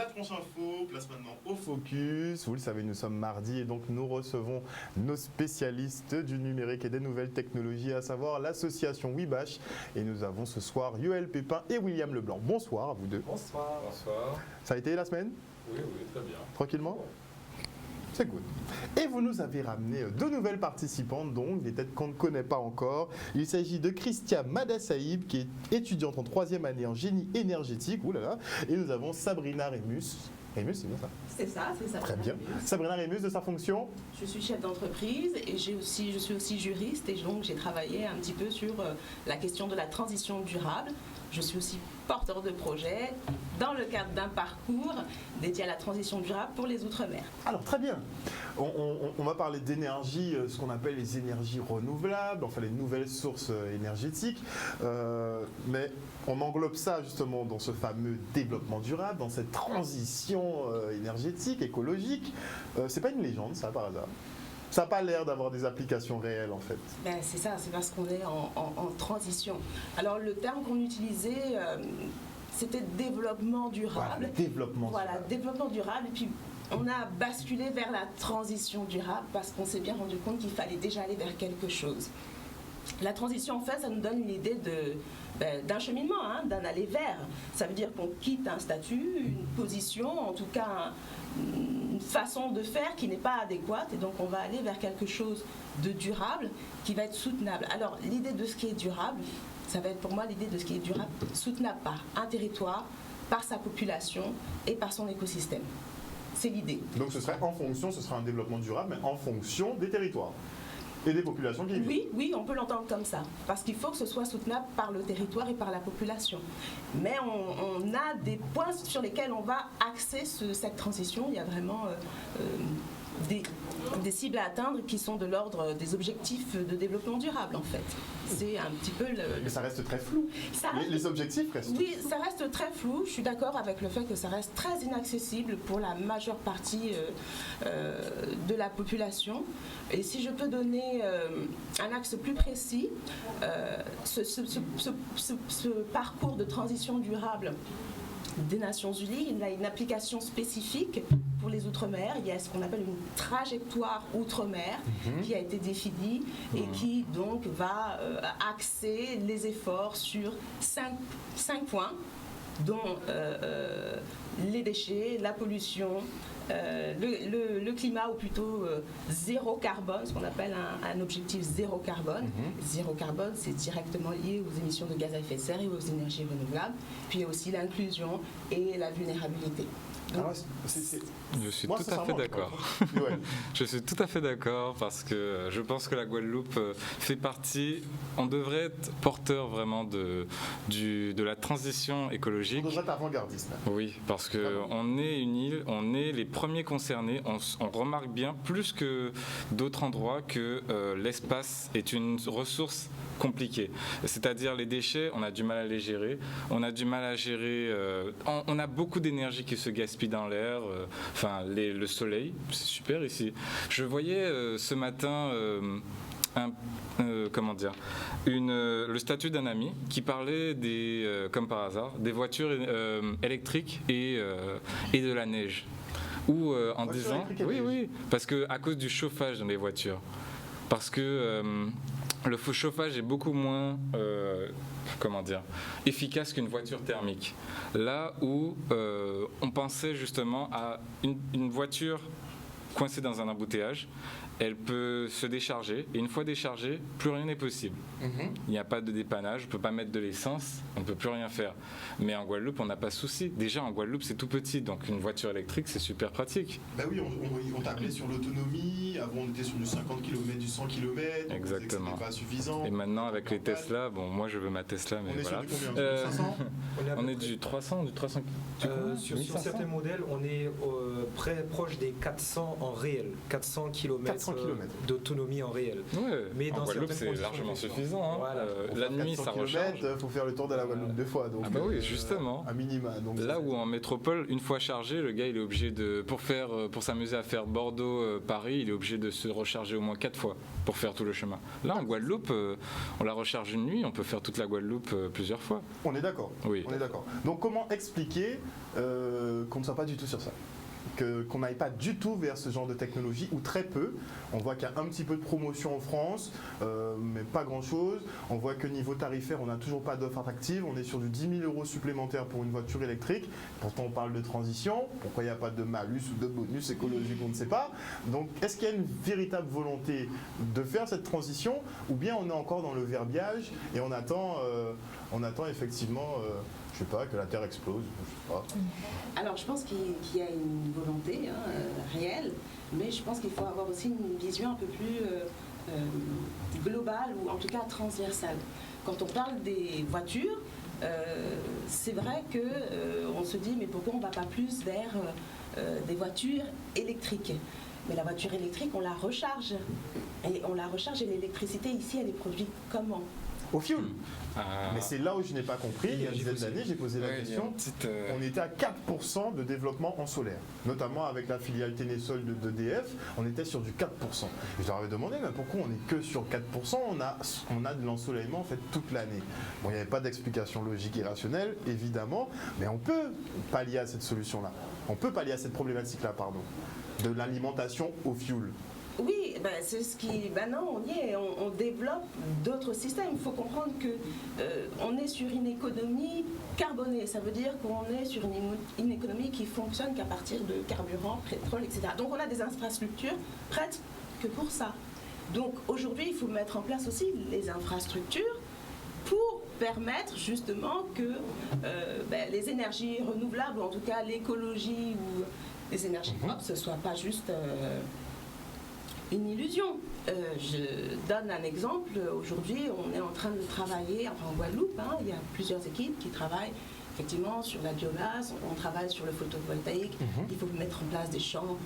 La tronche info, place maintenant au focus. Vous le savez, nous sommes mardi et donc nous recevons nos spécialistes du numérique et des nouvelles technologies, à savoir l'association WeBash. Et nous avons ce soir Yoël Pépin et William Leblanc. Bonsoir à vous deux. Bonsoir. Bonsoir. Ça a été la semaine? Oui, très bien. Tranquillement? C'est good. Et vous nous avez ramené deux nouvelles participantes, donc des têtes qu'on ne connaît pas encore. Il s'agit de Christia Madassaïb, qui est étudiante en 3e année en génie énergétique. Ouh là là. Et nous avons Sabrina Rémus. Rémus, c'est bien ça? C'est ça. Très bien. Sabrina Rémus, de sa fonction? Je suis chef d'entreprise et je suis aussi juriste et donc j'ai travaillé un petit peu sur la question de la transition durable. Je suis aussi porteur de projet dans le cadre d'un parcours dédié à la transition durable pour les Outre-mer. Alors très bien, on va parler d'énergie, ce qu'on appelle les énergies renouvelables, enfin les nouvelles sources énergétiques, mais on englobe ça justement dans ce fameux développement durable, dans cette transition énergétique, écologique. C'est pas une légende ça par hasard? Ça n'a pas l'air d'avoir des applications réelles en fait. Ben, c'est ça, c'est parce qu'on est en transition. Alors le terme qu'on utilisait, c'était développement durable. Développement durable. Et puis on a basculé vers la transition durable parce qu'on s'est bien rendu compte qu'il fallait déjà aller vers quelque chose. La transition, en fait, ça nous donne une idée d'un cheminement, d'un aller vers. Ça veut dire qu'on quitte un statut, une position, en tout cas une façon de faire qui n'est pas adéquate. Et donc, on va aller vers quelque chose de durable qui va être soutenable. Alors, l'idée de ce qui est durable, ça va être pour moi l'idée de ce qui est durable, soutenable par un territoire, par sa population et par son écosystème. C'est l'idée. Donc, ce serait un développement durable, mais en fonction des territoires. Et des populations qui y vivent. Oui, on peut l'entendre comme ça. Parce qu'il faut que ce soit soutenable par le territoire et par la population. Mais on a des points sur lesquels on va axer cette transition. Il y a vraiment des cibles à atteindre qui sont de l'ordre des objectifs de développement durable, en fait. C'est un petit peu Mais ça reste très flou. Les objectifs restent. Oui, ça reste très flou. Je suis d'accord avec le fait que ça reste très inaccessible pour la majeure partie de la population. Et si je peux donner un axe plus précis, ce parcours de transition durable des Nations Unies, il a une application spécifique pour les Outre-mer. Il y a ce qu'on appelle une trajectoire Outre-mer qui a été définie et qui donc va axer les efforts sur cinq points, dont les déchets, la pollution, le climat, ou plutôt zéro carbone, ce qu'on appelle un objectif zéro carbone. Zéro carbone, c'est directement lié aux émissions de gaz à effet de serre et aux énergies renouvelables. Puis il y a aussi l'inclusion et la vulnérabilité. Je suis tout à fait d'accord. Je suis tout à fait d'accord parce que je pense que la Guadeloupe fait partie, on devrait être porteur vraiment de la transition écologique. On devrait être avant-gardiste. Oui, parce qu'on est une île, on est les premiers concernés, on remarque bien plus que d'autres endroits que l'espace est une ressource compliquée. C'est-à-dire les déchets, on a du mal à les gérer, on a du mal à gérer, on a beaucoup d'énergie qui se gaspille dans l'air, le soleil, c'est super ici. Je voyais ce matin le statut d'un ami qui parlait comme par hasard, des voitures électriques et de la neige. Ou en disant, oui, parce que à cause du chauffage dans les voitures, parce que le chauffage est beaucoup moins efficace qu'une voiture thermique. Là où on pensait justement à une voiture coincée dans un embouteillage, elle peut se décharger et une fois déchargée, plus rien n'est possible. Il n'y a pas de dépannage, on ne peut pas mettre de l'essence, on ne peut plus rien faire. Mais en Guadeloupe, on n'a pas de souci. Déjà, en Guadeloupe, c'est tout petit, donc une voiture électrique, c'est super pratique. Ben oui, on tablait sur l'autonomie, avant on était sur du 50 km, du 100 km, exactement. C'était pas suffisant. Et maintenant, avec les Tesla, moi je veux ma Tesla, mais voilà. On est sur du combien, 500 On est du 300, sur certains modèles, on est proche des 400 en réel, 400 km d'autonomie en réel. Ouais, mais en dans Guadeloupe, c'est largement suffisant. Hein. Voilà. La nuit, ça recharge. Il faut faire le tour de la Guadeloupe 2 fois. Donc, oui, justement. À minima. Donc là où en métropole, une fois chargé, le gars, il est obligé de, pour s'amuser à faire Bordeaux-Paris, il est obligé de se recharger au moins 4 fois pour faire tout le chemin. Là, en Guadeloupe, on la recharge une nuit, on peut faire toute la Guadeloupe plusieurs fois. On est d'accord. Oui. On est d'accord. Donc comment expliquer qu'on ne soit pas du tout sur ça ? Qu'on n'aille pas du tout vers ce genre de technologie, ou très peu. On voit qu'il y a un petit peu de promotion en France, mais pas grand-chose. On voit que niveau tarifaire, on n'a toujours pas d'offre attractive. On est sur du 10 000 € supplémentaires pour une voiture électrique. Pourtant, on parle de transition. Pourquoi il n'y a pas de malus ou de bonus écologique, on ne sait pas. Donc, est-ce qu'il y a une véritable volonté de faire cette transition, ou bien on est encore dans le verbiage et on attend effectivement... je sais pas, que la Terre explose, je sais pas. Alors je pense qu'il y a une volonté réelle, mais je pense qu'il faut avoir aussi une vision un peu plus globale, ou en tout cas transversale. Quand on parle des voitures, c'est vrai qu'on se dit mais pourquoi on ne va pas plus vers des voitures électriques ? Mais la voiture électrique, on la recharge. Et l'électricité ici, elle est produite comment ? Au fioul. Mais c'est là où je n'ai pas compris. Il y a une dizaine d'années, j'ai posé la question. On était à 4% de développement en solaire, notamment avec la filiale Ténésol d'EDF. On était sur du 4%. Je leur avais demandé, mais pourquoi on n'est que sur 4% on a de l'ensoleillement en fait toute l'année. Bon, il n'y avait pas d'explication logique et rationnelle, évidemment, mais on peut pallier à cette solution-là. On peut pallier à cette problématique-là, pardon, de l'alimentation au fioul. Oui, c'est ce qui... non, on y est, on développe d'autres systèmes. Il faut comprendre qu'on est sur une économie carbonée. Ça veut dire qu'on est sur une économie qui fonctionne qu'à partir de carburant, pétrole, etc. Donc on a des infrastructures prêtes que pour ça. Donc aujourd'hui, il faut mettre en place aussi les infrastructures pour permettre justement que les énergies renouvelables, ou en tout cas l'écologie ou les énergies propres, ce ne soit pas juste... une illusion. Je donne un exemple. Aujourd'hui, on est en train de travailler, en Guadeloupe, il y a plusieurs équipes qui travaillent effectivement sur la biomasse, on travaille sur le photovoltaïque, il faut mettre en place des champs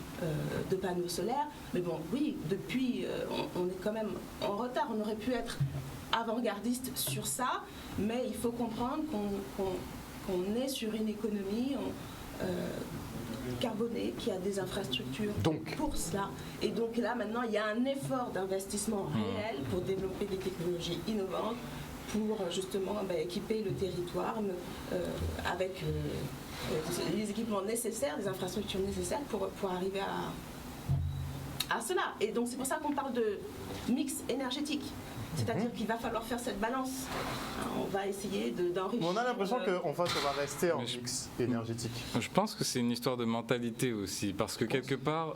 de panneaux solaires. Mais bon, oui, depuis, on est quand même en retard. On aurait pu être avant-gardiste sur ça, mais il faut comprendre qu'on est sur une économie... carbonée, qui a des infrastructures pour cela. Et donc là, maintenant, il y a un effort d'investissement réel pour développer des technologies innovantes, pour justement équiper le territoire avec les équipements nécessaires, les infrastructures nécessaires pour arriver à cela. Et donc, c'est pour ça qu'on parle de mix énergétique. C'est-à-dire qu'il va falloir faire cette balance. On va essayer d'enrichir... On a l'impression qu'en fait, on va rester en mix énergétique. Je pense que c'est une histoire de mentalité aussi, parce que quelque part,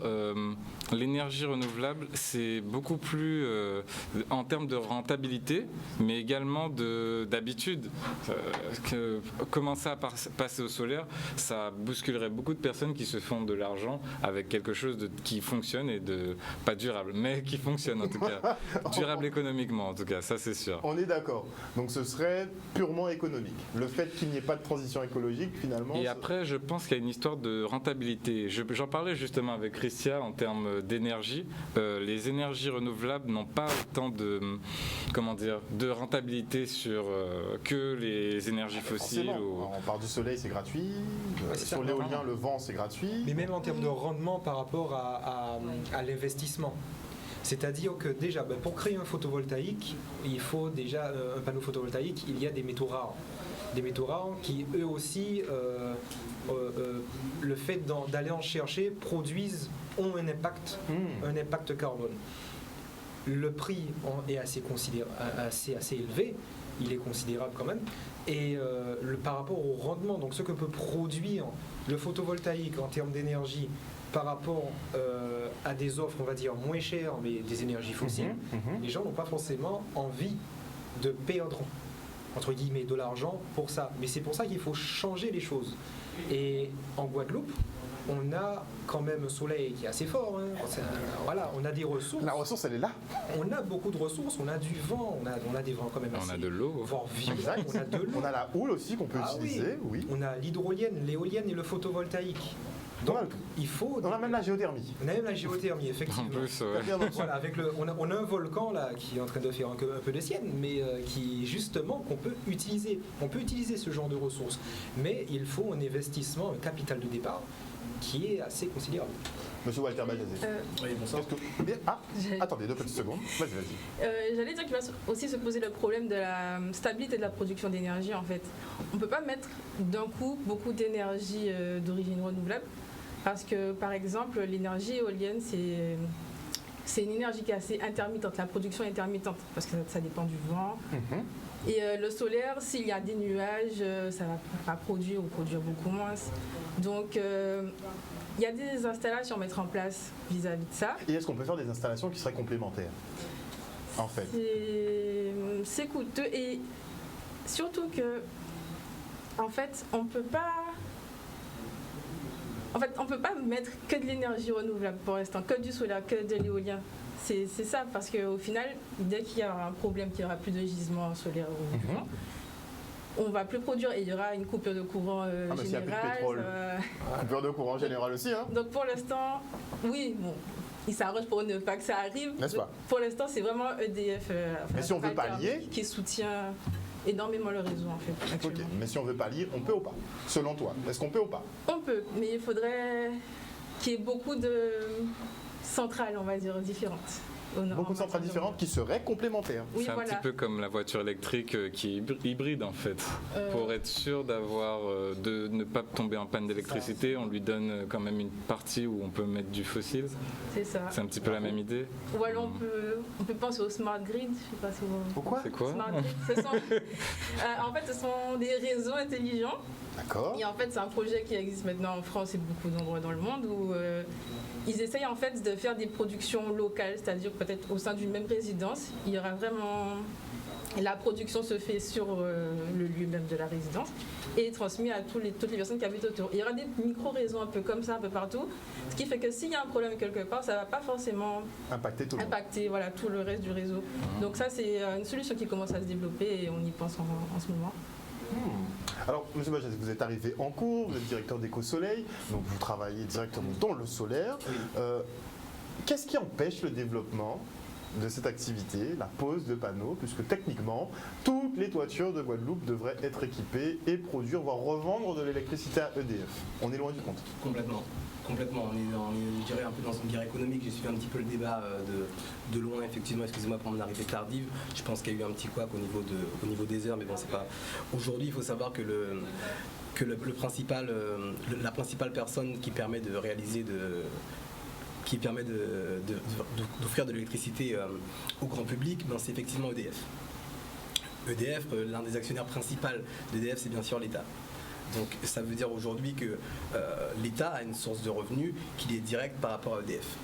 l'énergie renouvelable, c'est beaucoup plus en termes de rentabilité, mais également d'habitude. Commencer à passer au solaire, ça bousculerait beaucoup de personnes qui se font de l'argent avec quelque chose qui fonctionne et pas durable, mais qui fonctionne en tout cas, durable économiquement. En tout cas, ça c'est sûr. On est d'accord. Donc ce serait purement économique. Le fait qu'il n'y ait pas de transition écologique, finalement... Et après, je pense qu'il y a une histoire de rentabilité. J'en parlais justement avec Christia en termes d'énergie. Les énergies renouvelables n'ont pas autant de rentabilité que les énergies fossiles. On part du soleil, c'est gratuit. Sur l'éolien, le vent, c'est gratuit. Mais même en termes de rendement par rapport à l'investissement. C'est-à-dire que déjà, pour créer un photovoltaïque, il faut déjà un panneau photovoltaïque, il y a des métaux rares. Des métaux rares qui, eux aussi, le fait d'aller en chercher, ont un impact carbone. Le prix est assez élevé, il est considérable quand même. Et par rapport au rendement, donc ce que peut produire le photovoltaïque en termes d'énergie, par rapport à des offres, on va dire, moins chères, mais des énergies fossiles, les gens n'ont pas forcément envie de perdre, entre guillemets, de l'argent pour ça. Mais c'est pour ça qu'il faut changer les choses. Et en Guadeloupe, on a quand même un soleil qui est assez fort. Voilà, on a des ressources. La ressource, elle est là. On a beaucoup de ressources, on a du vent, on a des vents quand même assez... On a de l'eau. Exact. On a de l'eau. On a la houle aussi qu'on peut utiliser. Oui. On a l'hydrolienne, l'éolienne et le photovoltaïque. Donc, il faut... On a même la géothermie. On a même la géothermie, effectivement. En plus, voilà, avec on a un volcan là qui est en train de faire un peu de sienne, mais qui justement qu'on peut utiliser. On peut utiliser ce genre de ressources, mais il faut un investissement, un capital de départ qui est assez considérable. Monsieur Walter Bajazé. Oui, bonsoir. Attendez 2 petites secondes. Vas-y. J'allais dire qu'il va aussi se poser le problème de la stabilité de la production d'énergie en fait. On ne peut pas mettre d'un coup beaucoup d'énergie d'origine renouvelable parce que par exemple l'énergie éolienne c'est une énergie qui est assez intermittente, la production est intermittente parce que ça dépend du vent. Et le solaire, s'il y a des nuages, ça ne va pas produire ou produire beaucoup moins. Donc il y a des installations à mettre en place vis-à-vis de ça. Et est-ce qu'on peut faire des installations qui seraient complémentaires en fait? C'est coûteux et surtout que en fait on peut pas mettre que de l'énergie renouvelable pour l'instant, que du solaire, que de l'éolien. C'est ça, parce qu'au final, dès qu'il y aura un problème, qu'il n'y aura plus de gisement solaire ou vent, on ne va plus produire et il y aura une coupure de courant générale. S'il n'y a plus de pétrole. Coupure de courant générale aussi. Hein. Donc pour l'instant, oui, bon, il s'arrange pour ne pas que ça arrive. N'est-ce pas? Pour l'instant, c'est vraiment EDF mais si on veut pallier, qui soutient énormément le réseau en fait. Ok, mais si on veut pallier, on peut ou pas? Selon toi, est-ce qu'on peut ou pas? On peut, mais il faudrait qu'il y ait beaucoup de centrales, on va dire, différentes. Beaucoup de centrales différentes qui seraient complémentaires. Oui, c'est un petit peu comme la voiture électrique qui est hybride en fait. Pour être sûr de ne pas tomber en panne d'électricité, on lui donne quand même une partie où on peut mettre du fossile. C'est ça. C'est un petit peu la même idée. Ou alors on peut penser au smart grid. Je sais pas si vous... Pourquoi? C'est quoi? Smart grid, en fait, ce sont des réseaux intelligents. D'accord. Et en fait, c'est un projet qui existe maintenant en France et beaucoup d'endroits dans le monde où ils essayent en fait de faire des productions locales, c'est-à-dire peut-être au sein d'une même résidence, il y aura vraiment... La production se fait sur le lieu même de la résidence et est transmise à toutes les personnes qui habitent autour. Il y aura des micro-réseaux un peu comme ça, un peu partout, ce qui fait que s'il y a un problème quelque part, ça ne va pas forcément impacter tout le reste du réseau. Donc ça, c'est une solution qui commence à se développer et on y pense en ce moment. Alors, M. Bajazé, vous êtes arrivé en cours, vous êtes directeur d'Éco-Soleil, donc vous travaillez directement dans le solaire. Qu'est-ce qui empêche le développement de cette activité, la pose de panneaux, puisque techniquement, toutes les toitures de Guadeloupe devraient être équipées et produire, voire revendre de l'électricité à EDF? On est loin du compte. Complètement. On est, je dirais, un peu dans une guerre économique. J'ai suivi un petit peu le débat de loin, effectivement. Excusez-moi pour mon arrivée tardive. Je pense qu'il y a eu un petit couac au niveau des heures, mais bon, c'est pas. Aujourd'hui, il faut savoir que la principale personne qui permet de réaliser d'offrir de l'électricité au grand public, ben, c'est effectivement EDF. EDF, l'un des actionnaires principaux d'EDF, c'est bien sûr l'État. Donc ça veut dire aujourd'hui que l'État a une source de revenus qui est directe par rapport à EDF.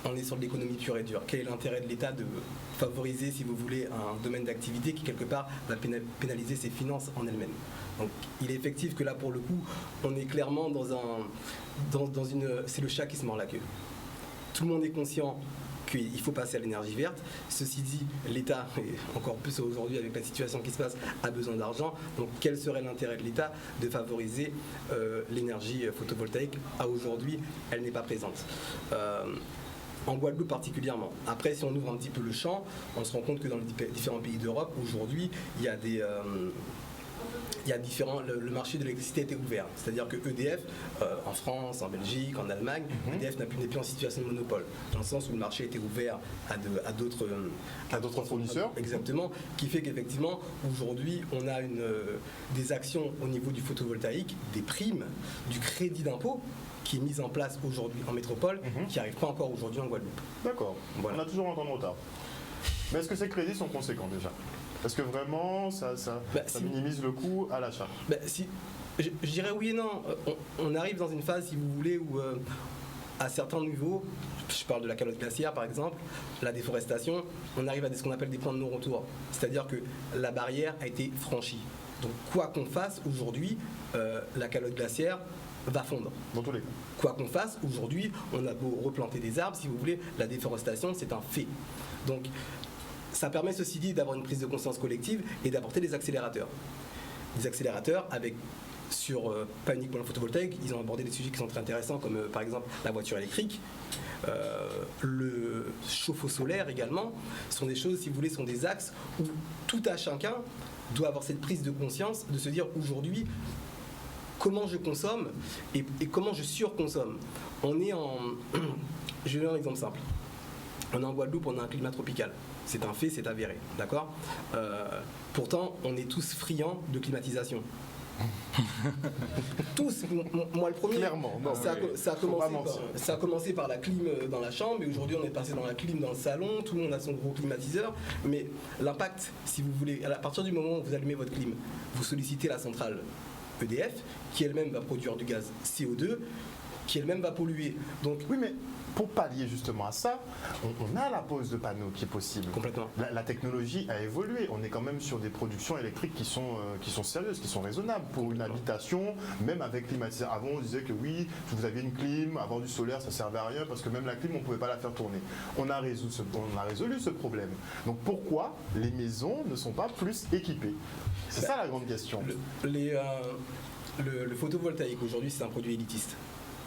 On est sur de l'économie pure et dure. Quel est l'intérêt de l'État de favoriser, si vous voulez, un domaine d'activité qui, quelque part, va pénaliser ses finances en elles-mêmes? Donc il est effectif que là, pour le coup, on est clairement dans une... C'est le chat qui se mord la queue. Tout le monde est conscient qu'il faut passer à l'énergie verte. Ceci dit, l'État, et encore plus aujourd'hui avec la situation qui se passe, a besoin d'argent. Donc quel serait l'intérêt de l'État de favoriser l'énergie photovoltaïque? À aujourd'hui, elle n'est pas présente. En Guadeloupe particulièrement. Après, si on ouvre un petit peu le champ, on se rend compte que dans les différents pays d'Europe, aujourd'hui, il y a le marché de l'électricité a été ouvert. C'est-à-dire que EDF, en France, en Belgique, en Allemagne, EDF n'est plus en situation de monopole, dans le sens où le marché a été ouvert à d'autres fournisseurs. Exactement, qui fait qu'effectivement, aujourd'hui, on a des actions au niveau du photovoltaïque, des primes, du crédit d'impôt, qui est mise en place aujourd'hui en métropole, qui n'arrive pas encore aujourd'hui en Guadeloupe. D'accord, voilà. On a toujours un temps de retard. Mais est-ce que ces crédits sont conséquents déjà? Est-ce que vraiment ça minimise le coût à l'achat? Je dirais oui et non. On arrive dans une phase, si vous voulez, où à certains niveaux, je parle de la calotte glaciaire par exemple, la déforestation, on arrive à ce qu'on appelle des points de non-retour. C'est-à-dire que la barrière a été franchie. Donc quoi qu'on fasse aujourd'hui, la calotte glaciaire va fondre. Dans tous les cas. Quoi qu'on fasse, aujourd'hui, on a beau replanter des arbres, si vous voulez, la déforestation, c'est un fait. Donc, ça permet, ceci dit, d'avoir une prise de conscience collective et d'apporter des accélérateurs. Des accélérateurs avec pas uniquement le photovoltaïque, ils ont abordé des sujets qui sont très intéressants comme par exemple la voiture électrique, le chauffe-eau solaire également, sont des choses, si vous voulez, sont des axes où tout à chacun doit avoir cette prise de conscience de se dire aujourd'hui comment je consomme et comment je surconsomme. On est en... Je vais donner un exemple simple. On est en Guadeloupe, on a un climat tropical. C'est un fait, c'est avéré, d'accord ? Pourtant, on est tous friands de climatisation. Tous, moi le premier. Clairement, non, ça a commencé par la clim dans la chambre, et aujourd'hui on est passé dans la clim dans le salon, tout le monde a son gros climatiseur. Mais l'impact, si vous voulez, à partir du moment où vous allumez votre clim, vous sollicitez la centrale EDF, qui elle-même va produire du gaz CO2, qui elle-même va polluer. Donc, oui, mais pour pallier justement à ça, on a la pose de panneaux qui est possible. Complètement. La technologie a évolué. On est quand même sur des productions électriques qui sont sérieuses, qui sont raisonnables pour une habitation, même avec climatiseur. Avant, on disait que oui, si vous aviez une clim, avoir du solaire, ça servait à rien parce que même la clim, on ne pouvait pas la faire tourner. On a résolu ce problème. Donc pourquoi les maisons ne sont pas plus équipées? C'est ça la grande question. Le photovoltaïque aujourd'hui, c'est un produit élitiste.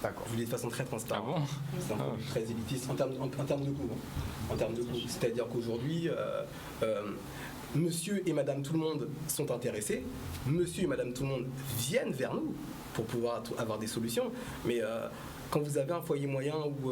D'accord. Je vous le dis de façon très transparente. Ah bon? C'est un produit très élitiste en termes de coût. En termes de coût. C'est-à-dire qu'aujourd'hui, monsieur et madame tout le monde sont intéressés. Monsieur et madame tout le monde viennent vers nous pour pouvoir avoir des solutions. Mais quand vous avez un foyer moyen où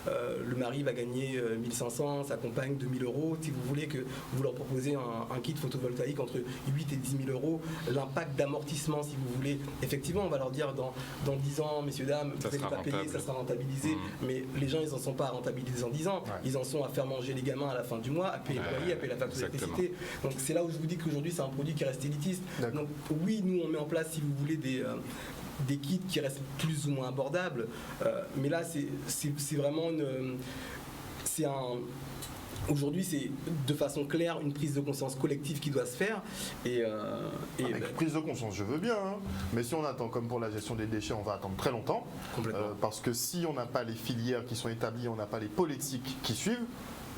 le mari va gagner 1500, sa compagne 2000 euros, si vous voulez que vous leur proposez un kit photovoltaïque entre 8 et 10 000 euros, l'impact d'amortissement, si vous voulez, effectivement, on va leur dire dans 10 ans, messieurs, dames, vous n'allez pas payer, ça sera rentabilisé, mais les gens, ils n'en sont pas à rentabiliser en 10 ans, ils en sont à faire manger les gamins à la fin du mois, à payer le loyer, à payer la facture d'électricité. Donc c'est là où je vous dis qu'aujourd'hui, c'est un produit qui reste élitiste. Donc oui, nous, on met en place, si vous voulez, des kits qui restent plus ou moins abordables, mais là c'est vraiment aujourd'hui c'est de façon claire une prise de conscience collective qui doit se faire prise de conscience je veux bien, hein, mais si on attend comme pour la gestion des déchets, on va attendre très longtemps, parce que si on n'a pas les filières qui sont établies, on n'a pas les politiques qui suivent,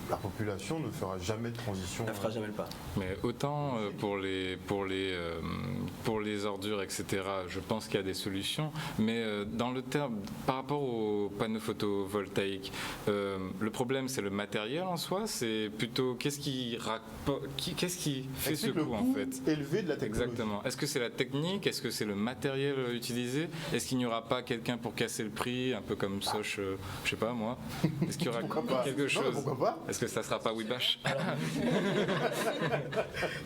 la population ne fera jamais de transition. Elle ne fera jamais le pas. Mais autant pour les ordures, etc., je pense qu'il y a des solutions. Mais dans le terme, par rapport aux panneaux photovoltaïques, le problème, c'est le matériel en soi. C'est plutôt qu'est-ce qui fait ce coût en fait élevé de la technologie. Exactement. Est-ce que c'est la technique? Est-ce que c'est le matériel utilisé? Est-ce qu'il n'y aura pas quelqu'un pour casser le prix, un peu comme Soch, je sais pas moi? Est-ce qu'il y aura quelque chose? Non, pourquoi pas? Est-ce que ça sera pas Webash?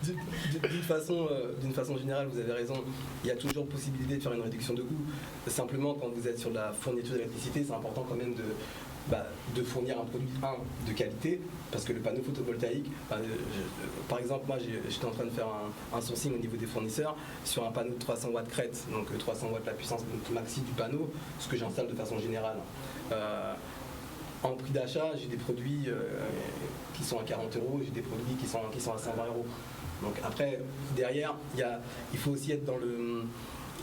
D'une façon générale, vous avez raison, il y a toujours possibilité de faire une réduction de coûts. Simplement, quand vous êtes sur la fourniture d'électricité, c'est important quand même de fournir un produit de qualité, parce que le panneau photovoltaïque, par exemple, moi j'étais en train de faire un sourcing au niveau des fournisseurs sur un panneau de 300 watts crête, donc 300 watts la puissance maxi du panneau, ce que j'installe de façon générale. En prix d'achat, j'ai des produits qui sont à 40 €, j'ai des produits qui sont à 120 €. Donc après, derrière, il faut aussi être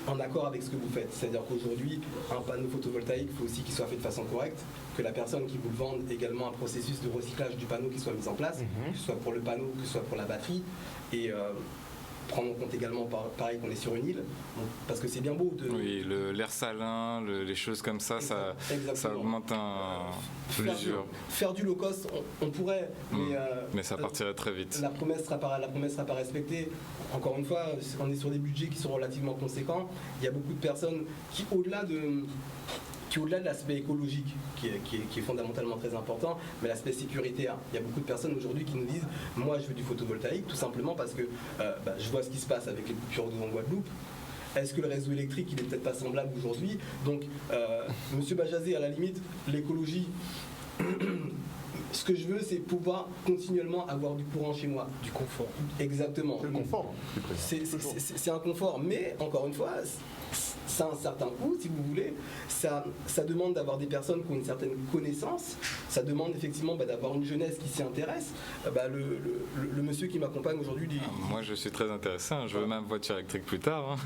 en accord avec ce que vous faites. C'est-à-dire qu'aujourd'hui, un panneau photovoltaïque, il faut aussi qu'il soit fait de façon correcte, que la personne qui vous le vende également un processus de recyclage du panneau qui soit mis en place, que ce soit pour le panneau, que ce soit pour la batterie, et prendre en compte également, pareil, qu'on est sur une île, parce que c'est bien beau de... Oui, l'air salin, les choses comme ça, ça augmente l'usure. Faire du low cost, on pourrait, mais ça partirait très vite. La promesse sera pas respectée. Encore une fois, on est sur des budgets qui sont relativement conséquents. Il y a beaucoup de personnes qui, au-delà de l'aspect écologique, qui est fondamentalement très important, mais l'aspect sécuritaire. Il y a beaucoup de personnes aujourd'hui qui nous disent « Moi, je veux du photovoltaïque, tout simplement parce que je vois ce qui se passe avec les coupures d'eau en Guadeloupe. Est-ce que le réseau électrique, il est peut-être pas semblable aujourd'hui ?» Donc, Monsieur Bajazé, à la limite, l'écologie... Ce que je veux, c'est pouvoir continuellement avoir du courant chez moi. Du confort. Exactement. C'est le confort. C'est un confort, mais encore une fois, ça a un certain coût, si vous voulez. Ça demande d'avoir des personnes qui ont une certaine connaissance. Ça demande effectivement d'avoir une jeunesse qui s'y intéresse. Le monsieur qui m'accompagne aujourd'hui dit... Moi, je suis très intéressé. Je veux même voiture électrique plus tard.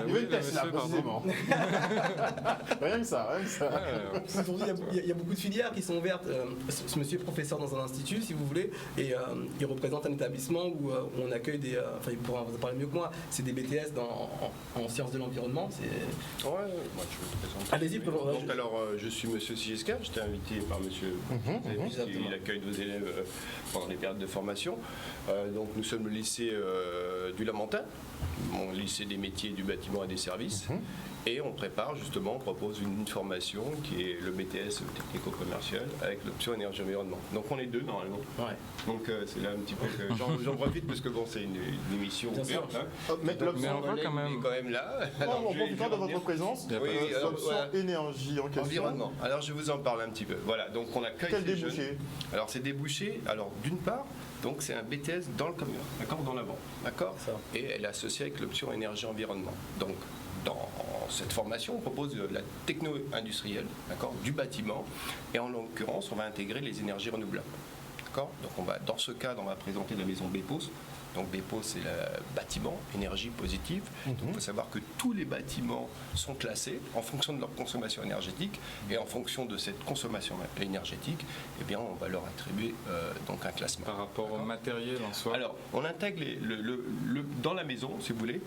Il veut une Tesla, précisément. Rien que ça. Aujourd'hui, il y a beaucoup de filières qui sont ouvertes. Ce monsieur est professeur dans un institut, si vous voulez, et il représente un établissement où on accueille des... Enfin, il pourra en parler mieux que moi. C'est des BTS en sciences de l'environnement. Ouais, moi je me présente. Allez-y, Donc, alors, je suis monsieur Sigesca, j'étais invité par monsieur qui accueille nos élèves pendant les périodes de formation. Donc, nous sommes le lycée du Lamentin, mon lycée des métiers, du bâtiment et des services. Et on prépare justement, on propose une formation qui est le BTS technico-commercial avec l'option énergie-environnement. Donc on est deux normalement. Ouais. Donc c'est là un petit peu que j'en profite parce que bon, c'est une émission ouverte. Hein. Mais on voit quand même. Est quand même là. En profitant de votre présence, l'option énergie en question. Environnement. Alors je vous en parle un petit peu. Voilà, donc on accueille Quel ces débouché jeunes. Alors c'est débouché. Alors d'une part, donc c'est un BTS dans le camion, d'accord, dans l'avant, d'accord. Et elle est associée avec l'option énergie-environnement. Donc dans cette formation, on propose de la techno-industrielle, d'accord, du bâtiment, et en l'occurrence, on va intégrer les énergies renouvelables, d'accord. Donc dans ce cadre, on va présenter la maison BEPOS. Donc BEPOS, c'est le bâtiment, énergie positive. Donc il faut savoir que tous les bâtiments sont classés en fonction de leur consommation énergétique, et en fonction de cette consommation énergétique, eh bien, on va leur attribuer donc un classement. Par rapport au matériel en soi. Alors, on intègre dans la maison, si vous voulez,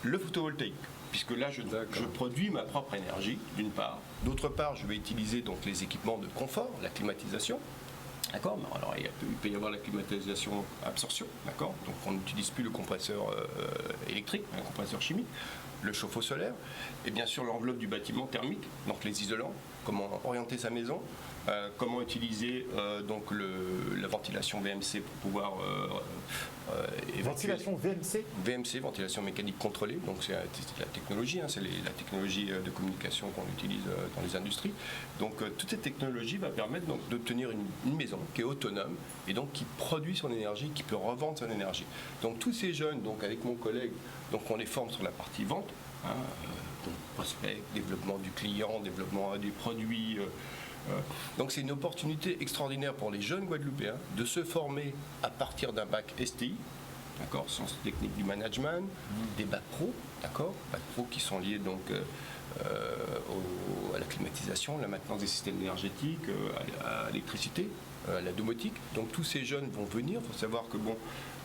le photovoltaïque. Puisque là, je produis ma propre énergie, d'une part. D'autre part, je vais utiliser donc les équipements de confort, la climatisation. D'accord. Alors, il peut y avoir la climatisation absorption. D'accord. Donc, on n'utilise plus le compresseur électrique, un compresseur chimique, le chauffe-eau solaire, et bien sûr l'enveloppe du bâtiment thermique, donc les isolants, comment orienter sa maison, comment utiliser donc la ventilation VMC pour pouvoir ventilation VMC. VMC, ventilation mécanique contrôlée, donc c'est la technologie, hein, c'est la technologie de communication qu'on utilise dans les industries. Donc toute cette technologie va permettre donc d'obtenir une maison qui est autonome et donc qui produit son énergie, qui peut revendre son énergie. Donc tous ces jeunes, donc avec mon collègue, donc on les forme sur la partie vente, hein, donc prospect, développement du client, développement des produits. Donc c'est une opportunité extraordinaire pour les jeunes Guadeloupéens de se former à partir d'un bac STI, d'accord, sciences techniques du management, des bacs pro, d'accord, bacs pro qui sont liés donc à la climatisation, la maintenance des systèmes énergétiques, à l'électricité, à la domotique. Donc tous ces jeunes vont venir. Il faut savoir que bon,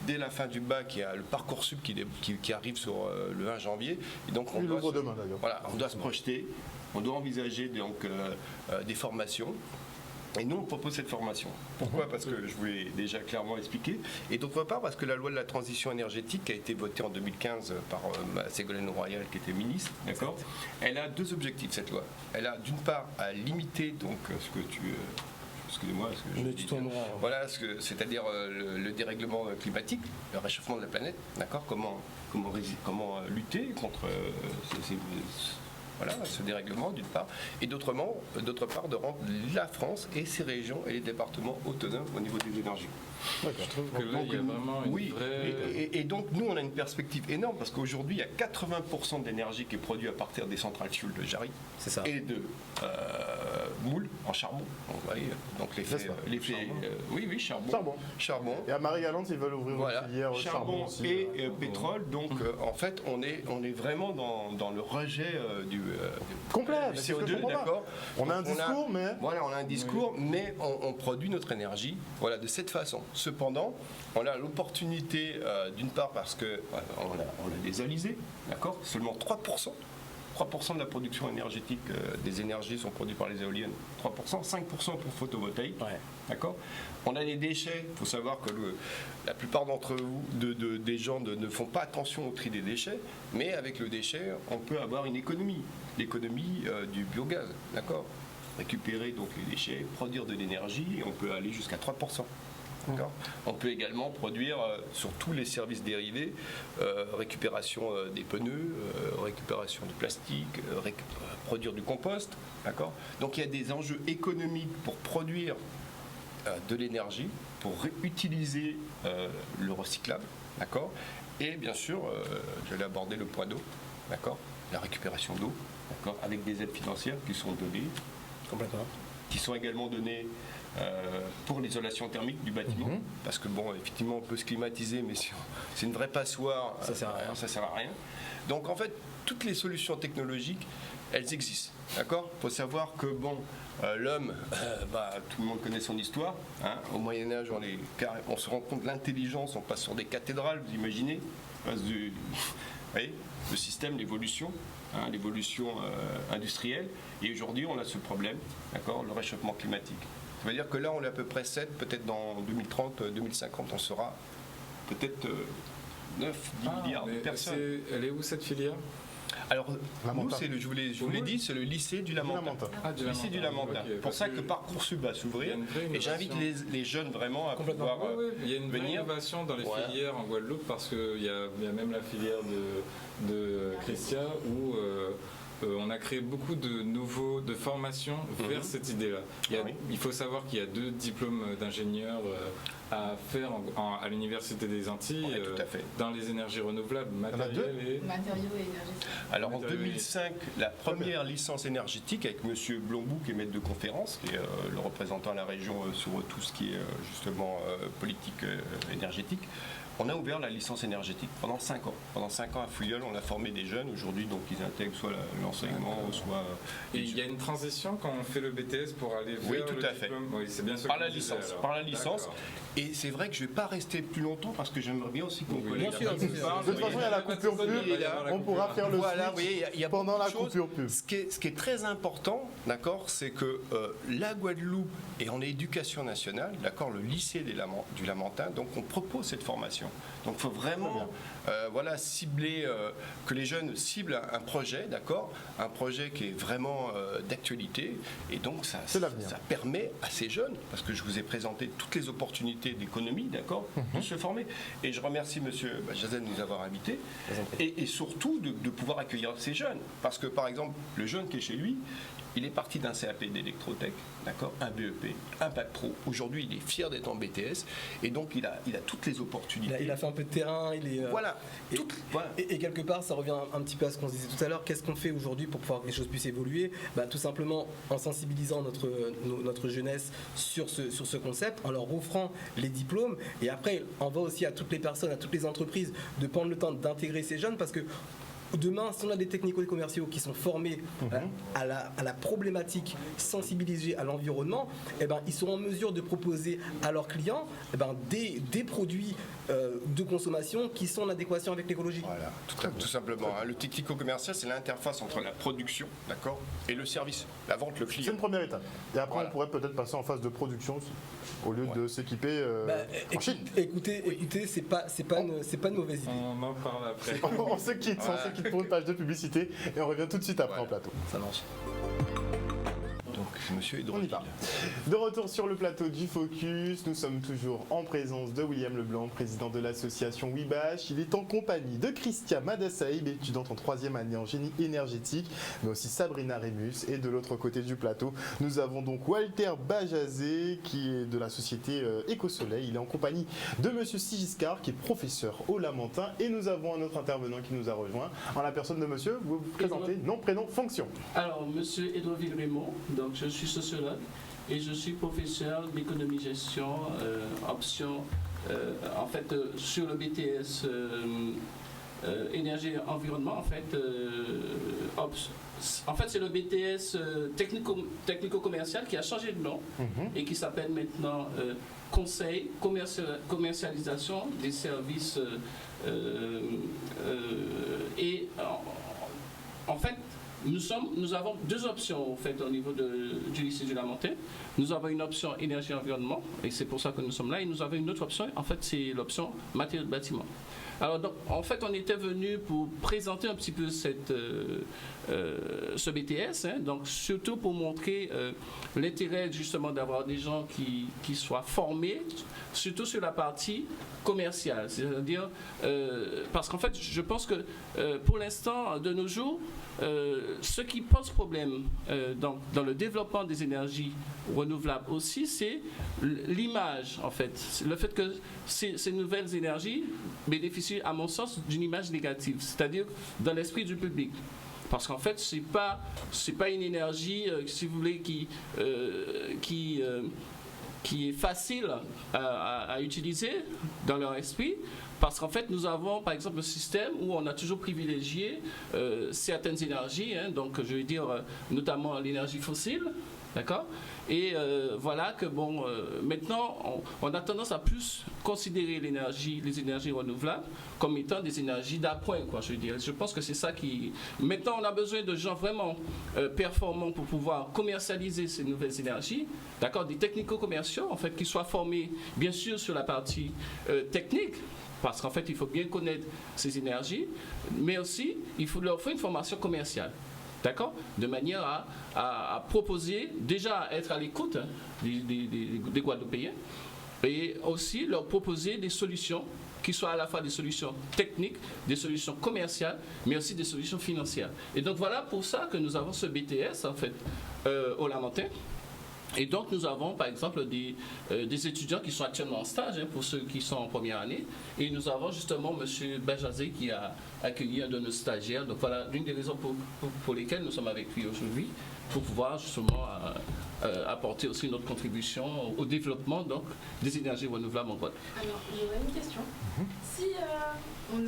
dès la fin du bac, il y a le Parcoursup qui arrive sur le 20 janvier. Et donc on doit se projeter. On doit envisager donc des formations. Et nous, on propose cette formation. Pourquoi ? Parce que je vous l'ai déjà clairement expliqué. Et d'autre part, parce que la loi de la transition énergétique qui a été votée en 2015 par Ségolène Royal, qui était ministre, d'accord, elle a deux objectifs, cette loi. Elle a d'une part à limiter donc ce que tu... excusez-moi, ce que je dis. Voilà, c'est-à-dire le dérèglement climatique, le réchauffement de la planète, d'accord, comment lutter contre ce dérèglement d'une part, et d'autre part de rendre la France et ses régions et les départements autonomes au niveau des énergies. Je trouve que là, il y a vraiment une vraie... et donc nous on a une perspective énorme parce qu'aujourd'hui il y a 80% de l'énergie qui est produite à partir des centrales fuel de Jarry et de moules en charbon. Donc, vous voyez, donc charbon. Et à Marie-Galante ils veulent ouvrir une filière charbon aussi, et pétrole. Donc en fait on est vraiment dans le rejet du CO2, d'accord. On a un discours, mais on produit notre énergie, voilà, de cette façon. Cependant, on a l'opportunité, d'une part parce que on a des alizés, d'accord. Seulement 3% de la production énergétique des énergies sont produites par les éoliennes. 3%, 5% pour photovoltaïque. Ouais. D'accord. On a des déchets. Il faut savoir que la plupart d'entre vous, des gens ne font pas attention au tri des déchets, mais avec le déchet, on peut avoir une économie. L'économie du biogaz. D'accord. Récupérer donc les déchets, produire de l'énergie, et on peut aller jusqu'à 3%. On peut également produire sur tous les services dérivés, récupération des pneus, récupération du plastique, produire du compost. Donc il y a des enjeux économiques pour produire de l'énergie, pour utiliser le recyclable. Et bien sûr, j'allais aborder le point d'eau. la récupération d'eau, d'accord, avec des aides financières qui sont données, Complètement. qui sont également données pour l'isolation thermique du bâtiment, parce que bon, effectivement, on peut se climatiser, mais si c'est une vraie passoire, Ça sert à rien. ça sert à rien. Donc en fait, toutes les solutions technologiques, elles existent, d'accord. Il faut savoir que bon, l'homme, tout le monde connaît son histoire. Hein. Au Moyen Âge, on se rend compte de l'intelligence, on passe sur des cathédrales, vous imaginez, on passe vous voyez, le système, l'évolution. L'évolution industrielle, et aujourd'hui on a ce problème, d'accord, le réchauffement climatique. Ça veut dire que là on est à peu près 7, peut-être dans 2030, 2050 on sera peut-être 9, 10 milliards de personnes. Elle est où cette filière? Alors, nous, je vous l'ai dit, c'est le lycée du Lamentin. Du lycée du Lamentin. Okay, pour ça que Parcoursup va s'ouvrir. Et j'invite les jeunes vraiment à pouvoir il y a une vraie innovation dans les filières en Guadeloupe, parce qu'il y a même la filière de Christian où on a créé beaucoup de formations vers cette idée-là. Il faut savoir qu'il y a 2 diplômes d'ingénieurs à faire à l'Université des Antilles, tout à fait. dans les énergies renouvelables, matériaux et énergétiques. Alors en 2005, la première licence énergétique avec M. Blombou, qui est maître de conférence, qui est le représentant à la région sur tout ce qui est justement politique énergétique. On a ouvert la licence énergétique pendant 5 ans. Pendant 5 ans à Fouilleul, on a formé des jeunes. Aujourd'hui, donc, ils intègrent soit l'enseignement, soit... Et il y a une transition quand on fait le BTS pour aller vers tout le à fait. diplôme. Oui, c'est bien sûr par la licence. Par la licence. Et c'est vrai que je ne vais pas rester plus longtemps parce que j'aimerais bien aussi qu'on De connaisse. toute façon, il y a la coupure pub. On pourra faire le switch pendant la coupure pub. Ce qui est très important, d'accord, c'est que la Guadeloupe est en éducation nationale, d'accord, le lycée du Lamentin, donc on propose cette formation. Donc il faut vraiment cibler, que les jeunes ciblent un projet, d'accord, un projet qui est vraiment d'actualité, et donc ça permet à ces jeunes, parce que je vous ai présenté toutes les opportunités d'économie, d'accord, de se former. Et je remercie monsieur Jazen de nous avoir invités, et surtout de pouvoir accueillir ces jeunes, parce que par exemple, le jeune qui est chez lui, il est parti d'un CAP d'électrotech, d'accord, un BEP, un bac pro. Aujourd'hui, il est fier d'être en BTS, et donc il a toutes les opportunités. Il a fait un peu de terrain, il est... Et quelque part, ça revient un petit peu à ce qu'on se disait tout à l'heure. Qu'est-ce qu'on fait aujourd'hui pour pouvoir que les choses puissent évoluer ? Tout simplement en sensibilisant notre jeunesse sur ce concept, en leur offrant les diplômes, et après, on va aussi à toutes les personnes, à toutes les entreprises, de prendre le temps d'intégrer ces jeunes, parce que demain, si on a des technico-commerciaux qui sont formés à la problématique sensibilisée à l'environnement, ils seront en mesure de proposer à leurs clients des produits de consommation qui sont en adéquation avec l'écologie. Voilà, tout simplement. Le technico-commercial, c'est l'interface entre la production, d'accord, et le service, la vente, le client. C'est une première étape. Et après, on pourrait peut-être passer en phase de production au lieu de s'équiper en Chine. Écoutez, c'est pas une mauvaise idée. On en parle après. On se quitte pour une page de publicité et on revient tout de suite après en plateau. Ça marche. Donc, monsieur est de on y va. De retour sur le plateau du Focus, nous sommes toujours en présence de William Leblanc, président de l'association WIBACH. Il est en compagnie de Christia Madassaïb, étudiante en 3e année en génie énergétique, mais aussi Sabrina Rémus. Et de l'autre côté du plateau, nous avons donc Walter Bajazé, qui est de la société Éco-Soleil. Il est en compagnie de monsieur Sigiscard, qui est professeur au Lamentin. Et nous avons un autre intervenant qui nous a rejoint, en la personne de monsieur. Vous vous présentez, nom, prénom, fonction. Alors, monsieur Edouard Raymond, donc je suis sociologue et je suis professeur d'économie-gestion, option, sur le BTS énergie et environnement, en fait, c'est le BTS technico-commercial qui a changé de nom et qui s'appelle maintenant Conseil, commercialisation des services et en fait, nous avons 2 options en fait, au niveau du lycée du Lamentin. Nous avons une option énergie-environnement, et c'est pour ça que nous sommes là. Et nous avons une autre option, en fait, c'est l'option matériaux de bâtiment. Alors, donc, en fait, on était venu pour présenter un petit peu ce BTS, donc surtout pour montrer l'intérêt justement d'avoir des gens qui soient formés, surtout sur la partie commerciale. C'est-à-dire, parce qu'en fait, je pense que pour l'instant, de nos jours, ce qui pose problème dans le développement des énergies renouvelables aussi, c'est l'image, en fait. Le fait que ces nouvelles énergies bénéficient, à mon sens, d'une image négative, c'est-à-dire dans l'esprit du public. Parce qu'en fait, c'est pas une énergie, si vous voulez, qui est facile à utiliser dans leur esprit. Parce qu'en fait, nous avons, par exemple, un système où on a toujours privilégié certaines énergies, hein, donc je veux dire notamment l'énergie fossile, d'accord ? Et voilà que, bon, maintenant, on a tendance à plus considérer les énergies renouvelables comme étant des énergies d'appoint, quoi, je veux dire. Je pense que c'est ça qui... Maintenant, on a besoin de gens vraiment performants pour pouvoir commercialiser ces nouvelles énergies, d'accord ? Des technico-commerciaux, en fait, qui soient formés, bien sûr, sur la partie technique, parce qu'en fait, il faut bien connaître ces énergies, mais aussi, il faut leur faire une formation commerciale. D'accord ? De manière à proposer, déjà à être à l'écoute hein, des Guadeloupéens, et aussi leur proposer des solutions qui soient à la fois des solutions techniques, des solutions commerciales, mais aussi des solutions financières. Et donc voilà pour ça que nous avons ce BTS, en fait, au Lamentin. Et donc nous avons par exemple des étudiants qui sont actuellement en stage, hein, pour ceux qui sont en première année, et nous avons justement M. Benjazé qui a accueilli un de nos stagiaires. Donc voilà l'une des raisons pour lesquelles nous sommes avec lui aujourd'hui, pour pouvoir justement apporter aussi notre contribution au développement donc, des énergies renouvelables en Guadeloupe. Alors j'aurais une question. Si on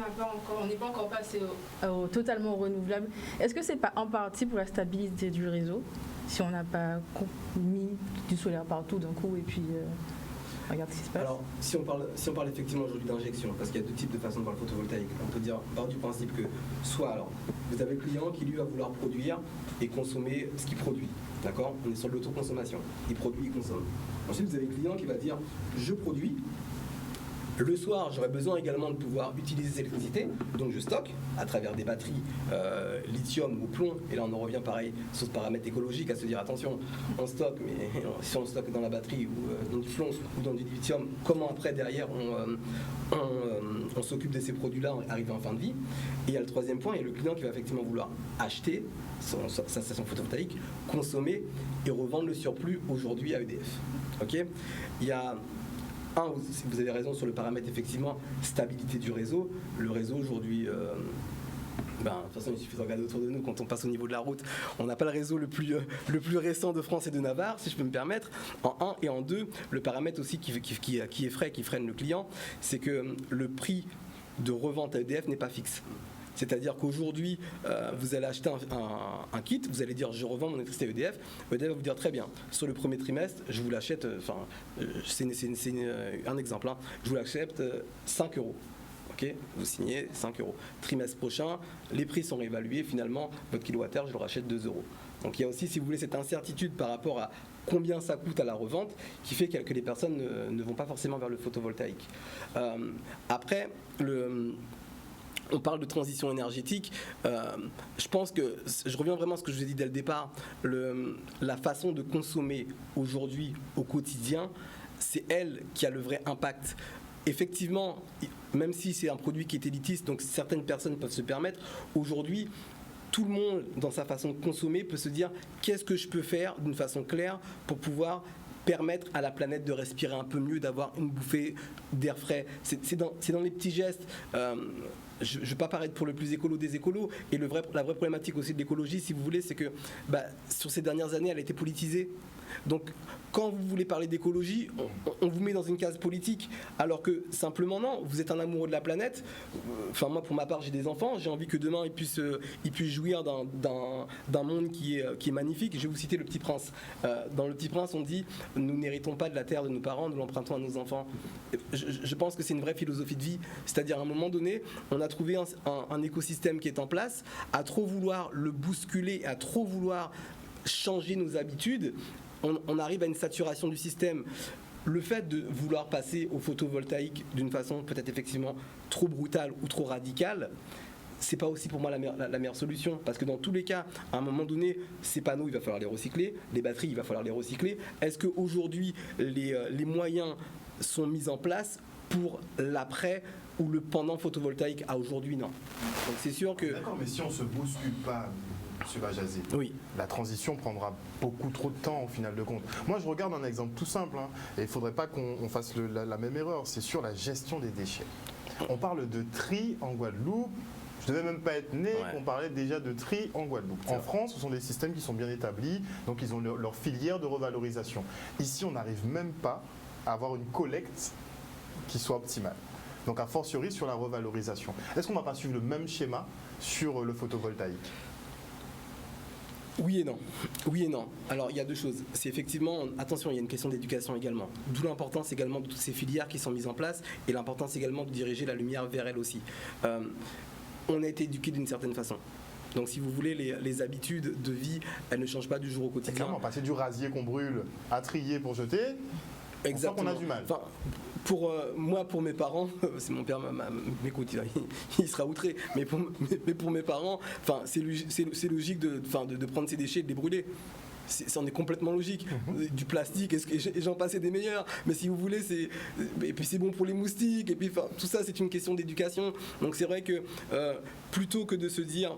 n'est pas encore passé au totalement renouvelable, est-ce que c'est pas en partie pour la stabilité du réseau ? Si on n'a pas mis du solaire partout d'un coup et puis regarde ce qui se passe. Alors, si on parle effectivement aujourd'hui d'injection, parce qu'il y a deux types de façons de voir le photovoltaïque, on peut dire part du principe que soit alors vous avez le client qui lui va vouloir produire et consommer ce qu'il produit, d'accord ? On est sur l'autoconsommation, il produit, il consomme. Ensuite vous avez le client qui va dire je produis. Le soir, j'aurais besoin également de pouvoir utiliser cette électricité, donc je stocke à travers des batteries lithium ou plomb, et là on en revient pareil sur ce paramètre écologique à se dire attention, on stocke, mais si on stocke dans la batterie ou dans du plomb ou dans du lithium, comment après derrière on s'occupe de ces produits-là arrivés en fin de vie. Et il y a le troisième point, il y a le client qui va effectivement vouloir acheter sa station photovoltaïque, consommer et revendre le surplus aujourd'hui à EDF. Ok ? Il y a vous avez raison sur le paramètre effectivement stabilité du réseau. Le réseau aujourd'hui, de toute façon il suffit de regarder autour de nous quand on passe au niveau de la route. On n'a pas le réseau le plus récent de France et de Navarre, si je peux me permettre. En 1 et en 2, le paramètre aussi qui effraie, qui freine le client, c'est que le prix de revente à EDF n'est pas fixe. C'est-à-dire qu'aujourd'hui, vous allez acheter un kit, vous allez dire je revends mon électricité à EDF. EDF va vous dire très bien, sur le premier trimestre, je vous l'achète, c'est un exemple, hein, je vous l'achète 5 €. Okay, vous signez 5 €. Trimestre prochain, les prix sont réévalués, finalement, votre kilowattheure, je le rachète 2 €. Donc il y a aussi, si vous voulez, cette incertitude par rapport à combien ça coûte à la revente qui fait que les personnes ne vont pas forcément vers le photovoltaïque. Après, on parle de transition énergétique. Je pense que, je reviens vraiment à ce que je vous ai dit dès le départ, la façon de consommer aujourd'hui au quotidien, c'est elle qui a le vrai impact. Effectivement, même si c'est un produit qui est élitiste, donc certaines personnes peuvent se permettre, aujourd'hui, tout le monde, dans sa façon de consommer, peut se dire qu'est-ce que je peux faire d'une façon claire pour pouvoir permettre à la planète de respirer un peu mieux, d'avoir une bouffée d'air frais. C'est dans les petits gestes. Je ne vais pas paraître pour le plus écolo des écolos, et la vraie problématique aussi de l'écologie, si vous voulez, c'est que sur ces dernières années, elle a été politisée. Donc, quand vous voulez parler d'écologie, on vous met dans une case politique, alors que simplement non, vous êtes un amoureux de la planète. Enfin, moi, pour ma part, j'ai des enfants, j'ai envie que demain, ils puissent jouir d'un monde qui est magnifique. Je vais vous citer Le Petit Prince. Dans Le Petit Prince, on dit « Nous n'héritons pas de la terre de nos parents, nous l'empruntons à nos enfants ». Je pense que c'est une vraie philosophie de vie. C'est-à-dire, à un moment donné, on a trouvé un écosystème qui est en place, à trop vouloir le bousculer, à trop vouloir changer nos habitudes, on arrive à une saturation du système. Le fait de vouloir passer au photovoltaïque d'une façon peut-être effectivement trop brutale ou trop radicale, c'est pas aussi pour moi la meilleure solution, parce que dans tous les cas, à un moment donné, ces panneaux, il va falloir les recycler, les batteries, il va falloir les recycler. Est-ce qu'aujourd'hui, les moyens sont mis en place pour l'après ou le pendant photovoltaïque? À aujourd'hui, non. Donc c'est sûr que... D'accord, mais si on ne se bouscule pas, M. Benjazé, oui, la transition prendra beaucoup trop de temps au final de compte. Moi, je regarde un exemple tout simple, hein, et il ne faudrait pas qu'on fasse la même erreur, c'est sur la gestion des déchets. On parle de tri en Guadeloupe. Je ne devais même pas être né, on parlait déjà de tri en Guadeloupe. En France, ce sont des systèmes qui sont bien établis, donc ils ont leur filière de revalorisation. Ici, on n'arrive même pas à avoir une collecte qui soit optimale. Donc a fortiori sur la revalorisation. Est-ce qu'on ne va pas suivre le même schéma sur le photovoltaïque ? Oui et non. Oui et non. Alors il y a deux choses. C'est effectivement, attention, il y a une question d'éducation également. D'où l'importance également de toutes ces filières qui sont mises en place et l'importance également de diriger la lumière vers elles aussi. On a été éduqués d'une certaine façon. Donc si vous voulez, les habitudes de vie, elles ne changent pas du jour au quotidien. Clairement, passer du rasier qu'on brûle à trier pour jeter, exactement. On sent qu'on a du mal. Enfin, pour mes parents, c'est mon père m'écoute, il sera outré, mais pour mes parents, enfin, c'est logique de prendre ces déchets et de les brûler. C'en est complètement logique. Du plastique, et j'en passais des meilleurs. Mais si vous voulez, et puis c'est bon pour les moustiques. Et puis tout ça, c'est une question d'éducation. Donc c'est vrai que plutôt que de se dire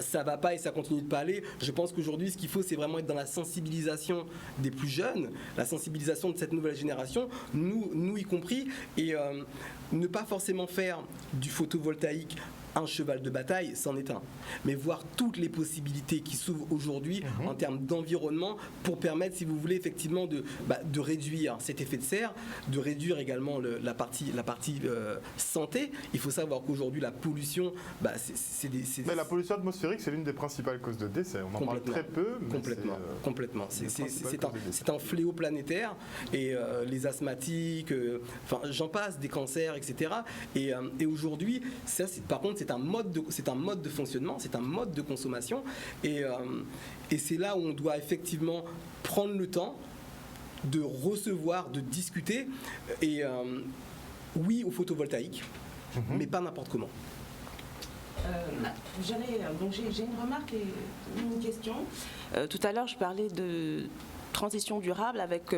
ça va pas et ça continue de pas aller. Je pense qu'aujourd'hui, ce qu'il faut, c'est vraiment être dans la sensibilisation des plus jeunes, la sensibilisation de cette nouvelle génération, nous y compris, et ne pas forcément faire du photovoltaïque un cheval de bataille, c'en est un. Mais voir toutes les possibilités qui s'ouvrent aujourd'hui en termes d'environnement pour permettre, si vous voulez, effectivement de réduire cet effet de serre, de réduire également la partie santé. Il faut savoir qu'aujourd'hui, la pollution, Mais la pollution atmosphérique, c'est l'une des principales causes de décès. On en parle très peu. Mais complètement. C'est un fléau planétaire. Et les asthmatiques, j'en passe, des cancers, etc. Et aujourd'hui, ça, par contre, c'est un mode de fonctionnement, c'est un mode de consommation, et c'est là où on doit effectivement prendre le temps de recevoir, de discuter, et oui au photovoltaïque, mais pas n'importe comment. J'ai une remarque et une question. Tout à l'heure, je parlais de transition durable avec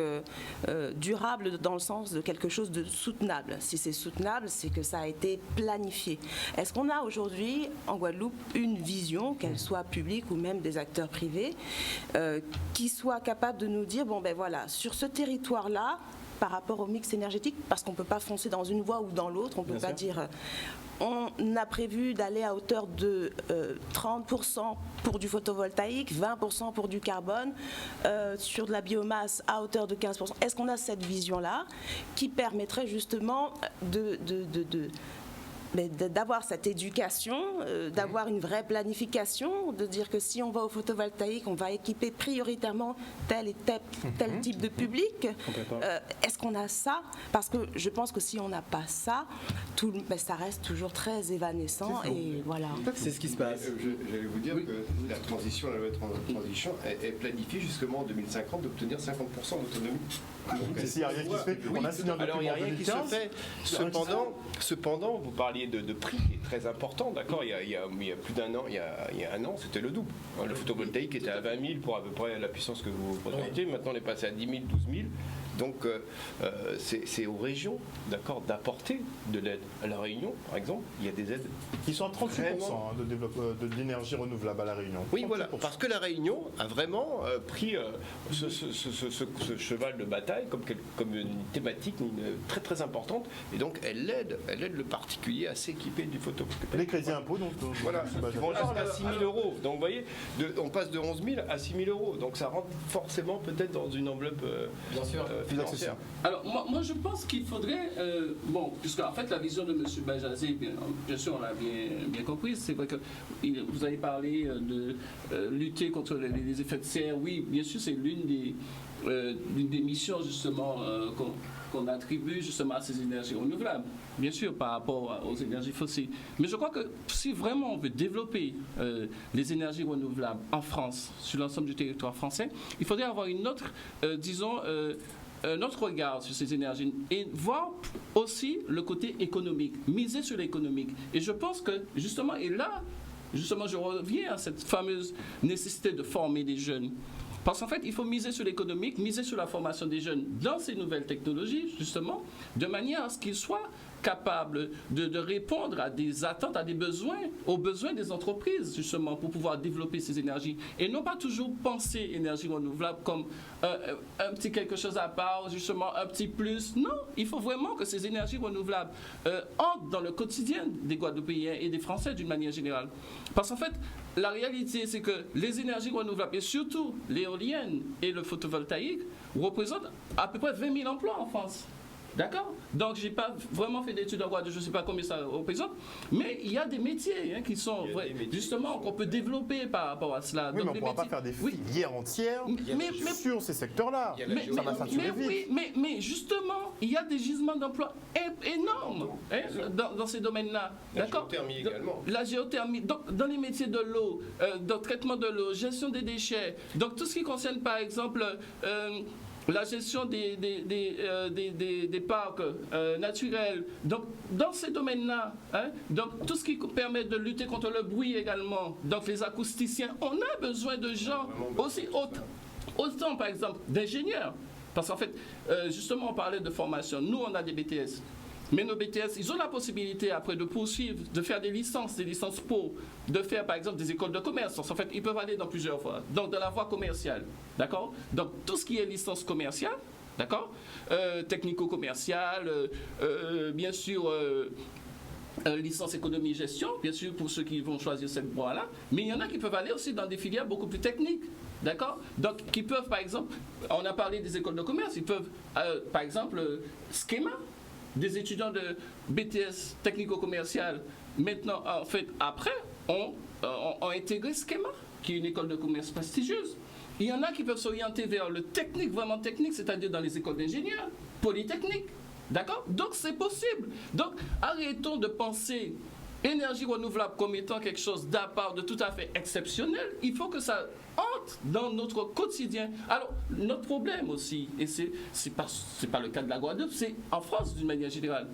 durable dans le sens de quelque chose de soutenable. Si c'est soutenable, c'est que ça a été planifié. Est-ce qu'on a aujourd'hui en Guadeloupe une vision, qu'elle soit publique ou même des acteurs privés, qui soit capable de nous dire, sur ce territoire-là, par rapport au mix énergétique, parce qu'on ne peut pas foncer dans une voie ou dans l'autre, on ne peut pas dire... On a prévu d'aller à hauteur de 30% pour du photovoltaïque, 20% pour du carbone, sur de la biomasse à hauteur de 15%. Est-ce qu'on a cette vision-là qui permettrait justement d'avoir cette éducation, d'avoir une vraie planification, de dire que si on va au photovoltaïque, on va équiper prioritairement tel et tel type de public. Est-ce qu'on a ça? Parce que je pense que si on n'a pas ça, ça reste toujours très évanescent. Et voilà. C'est ce qui se passe. J'allais vous dire que la transition, la loi de transition, est planifiée justement en 2050 d'obtenir 50% d'autonomie. S'il n'y a rien qui se fait, on a signé un document alors il n'y a rien qui se fait. Cependant, vous parliez de prix qui est très important, d'accord. Il y a plus d'un an, il y a un an, c'était le double. Le photovoltaïque était à 20 000 pour à peu près la puissance que vous présentez. Maintenant, on est passé à 10 000, 12 000. Donc, c'est aux régions, d'accord, d'apporter de l'aide. À La Réunion, par exemple, il y a des aides. Ils sont à 38% d'énergie renouvelable à La Réunion. Oui, voilà, parce que La Réunion a vraiment pris ce cheval de bataille comme une thématique très très importante, et donc elle aide le particulier à s'équiper du photovoltaïque. Les crédits impôts, donc voilà, ils vont jusqu'à 6 000 euros. Donc vous voyez, on passe de 11 000 à 6 000 euros. Donc ça rentre forcément peut-être dans une enveloppe financière. Alors moi je pense qu'il faudrait, puisque en fait la vision de M. Bajazé, bien sûr on l'a bien comprise, c'est vrai que vous avez parlé de lutter contre les effets de serre. Oui, bien sûr, c'est l'une des missions justement qu'on attribue justement à ces énergies renouvelables, bien sûr par rapport aux énergies fossiles. Mais je crois que si vraiment on veut développer les énergies renouvelables en France, sur l'ensemble du territoire français, il faudrait avoir une autre, notre regard sur ces énergies et voir aussi le côté économique, miser sur l'économique. Et je pense que justement, je reviens à cette fameuse nécessité de former des jeunes. Parce qu'en fait, il faut miser sur l'économique, miser sur la formation des jeunes dans ces nouvelles technologies, justement, de manière à ce qu'ils soient capable de répondre à des attentes, à des besoins, aux besoins des entreprises, justement, pour pouvoir développer ces énergies. Et non pas toujours penser énergie renouvelable comme un petit quelque chose à part, justement, un petit plus. Non, il faut vraiment que ces énergies renouvelables entrent dans le quotidien des Guadeloupéens et des Français d'une manière générale. Parce qu'en fait, la réalité, c'est que les énergies renouvelables, et surtout l'éolienne et le photovoltaïque, représentent à peu près 20 000 emplois en France. D'accord? Donc, je n'ai pas vraiment fait d'études en Guadeloupe, je ne sais pas combien ça représente, mais il y a des métiers qui sont, justement, qu'on peut développer par rapport à cela. Oui, donc, mais on ne pourra pas faire des filières entières sur ces secteurs-là. Ça va saturer vite. Oui, mais justement, il y a des gisements d'emplois énormes dans ces domaines-là. D'accord? La géothermie également. La géothermie, donc, dans les métiers de l'eau, dans le traitement de l'eau, gestion des déchets, donc tout ce qui concerne, par exemple, la gestion des parcs naturels. Donc, dans ces domaines-là, donc tout ce qui permet de lutter contre le bruit également, donc les acousticiens, on a besoin de gens aussi autant par exemple, d'ingénieurs. Parce qu'en fait, justement, on parlait de formation. Nous, on a des BTS. Mais nos BTS, ils ont la possibilité après de poursuivre, de faire des licences pro, de faire par exemple des écoles de commerce. En fait, ils peuvent aller dans plusieurs voies. Donc, dans la voie commerciale, d'accord? Donc, tout ce qui est licence commerciale, d'accord? Technico-commerciale, bien sûr, licence économie-gestion, bien sûr, pour ceux qui vont choisir cette voie-là. Mais il y en a qui peuvent aller aussi dans des filières beaucoup plus techniques. D'accord? Donc, qui peuvent, par exemple, on a parlé des écoles de commerce, ils peuvent, par exemple, schéma. Des étudiants de BTS technico-commercial, maintenant, en fait, après, ont intégré Schema, qui est une école de commerce prestigieuse. Il y en a qui peuvent s'orienter vers le technique, vraiment technique, c'est-à-dire dans les écoles d'ingénieurs, polytechniques. D'accord? Donc, c'est possible. Donc, arrêtons de penser énergie renouvelable comme étant quelque chose d'à part, de tout à fait exceptionnel. Il faut que ça entre dans notre quotidien. Alors, notre problème aussi, et c'est pas le cas de la Guadeloupe, c'est en France d'une manière générale.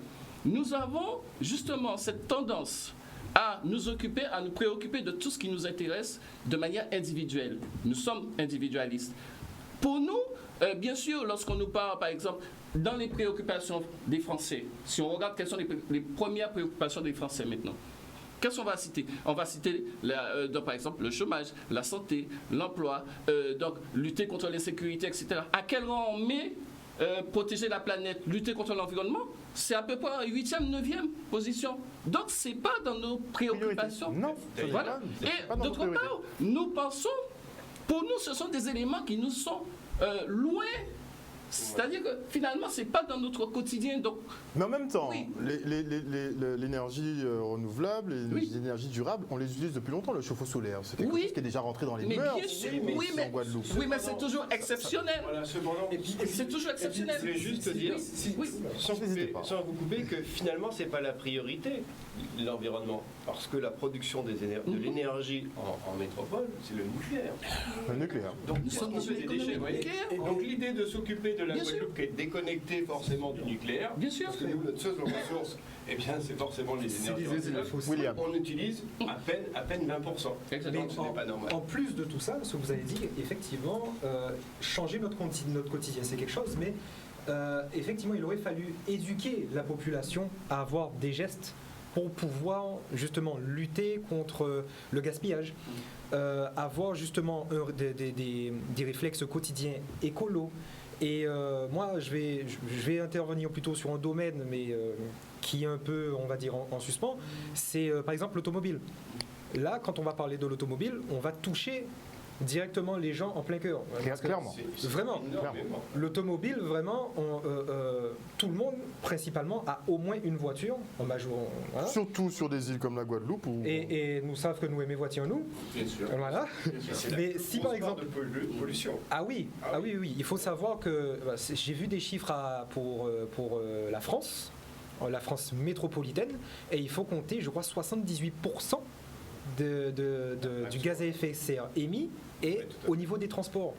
Nous avons justement cette tendance à nous occuper, à nous préoccuper de tout ce qui nous intéresse de manière individuelle. Nous sommes individualistes. Pour nous, bien sûr, lorsqu'on nous parle, par exemple, dans les préoccupations des Français, si on regarde quelles sont les premières préoccupations des Français maintenant, qu'est-ce qu'on va citer? On va citer, donc, par exemple, le chômage, la santé, l'emploi, donc lutter contre l'insécurité, etc. À quel rang on met protéger la planète, lutter contre l'environnement? C'est à peu près en 8e, 9e position. Donc, ce n'est pas dans nos préoccupations. Non, voilà. Et d'autre part, nous pensons, pour nous, ce sont des éléments qui nous sont loin. C'est-à-dire que finalement, ce n'est pas dans notre quotidien. Donc, mais en même temps, l'énergie renouvelable, les énergies durables, on les utilise depuis longtemps, le chauffe-eau solaire. C'est quelque chose qui est déjà rentré dans les mœurs en Guadeloupe. Oui, mais c'est toujours exceptionnel. Voilà, cependant, c'est toujours exceptionnel. Je voulais juste dire, sans vous couper, que finalement, ce n'est pas la priorité, l'environnement. Parce que la production de l'énergie en métropole, c'est le nucléaire. Le nucléaire. Donc, nous sommes des déchets. Donc, l'idée de s'occuper de la Guadeloupe qui est déconnectée forcément du nucléaire, bien sûr. Parce que nous, notre seule ressource, eh bien, c'est forcément les énergies renouvelables. On utilise à peine 20%. Donc, ce n'est pas normal. En plus de tout ça, ce que vous avez dit, effectivement, changer notre quotidien, c'est quelque chose, mais effectivement, il aurait fallu éduquer la population à avoir des gestes pour pouvoir justement lutter contre le gaspillage, avoir justement des réflexes quotidiens écolos. Et moi, je vais intervenir plutôt sur un domaine, mais qui est un peu, on va dire, en suspens. C'est par exemple l'automobile. Là, quand on va parler de l'automobile, on va toucher directement les gens en plein cœur. Clairement. Vraiment. L'automobile, vraiment, tout le monde, principalement, a au moins une voiture en major. Voilà. Surtout sur des îles comme la Guadeloupe. Et nous savons que nous aimons voitures, nous. Bien sûr. Voilà. Mais si par exemple. De pollution. Ah oui. Il faut savoir que j'ai vu des chiffres pour la France métropolitaine, et il faut compter, je crois, 78% du gaz à effet de serre émis et au niveau des transports.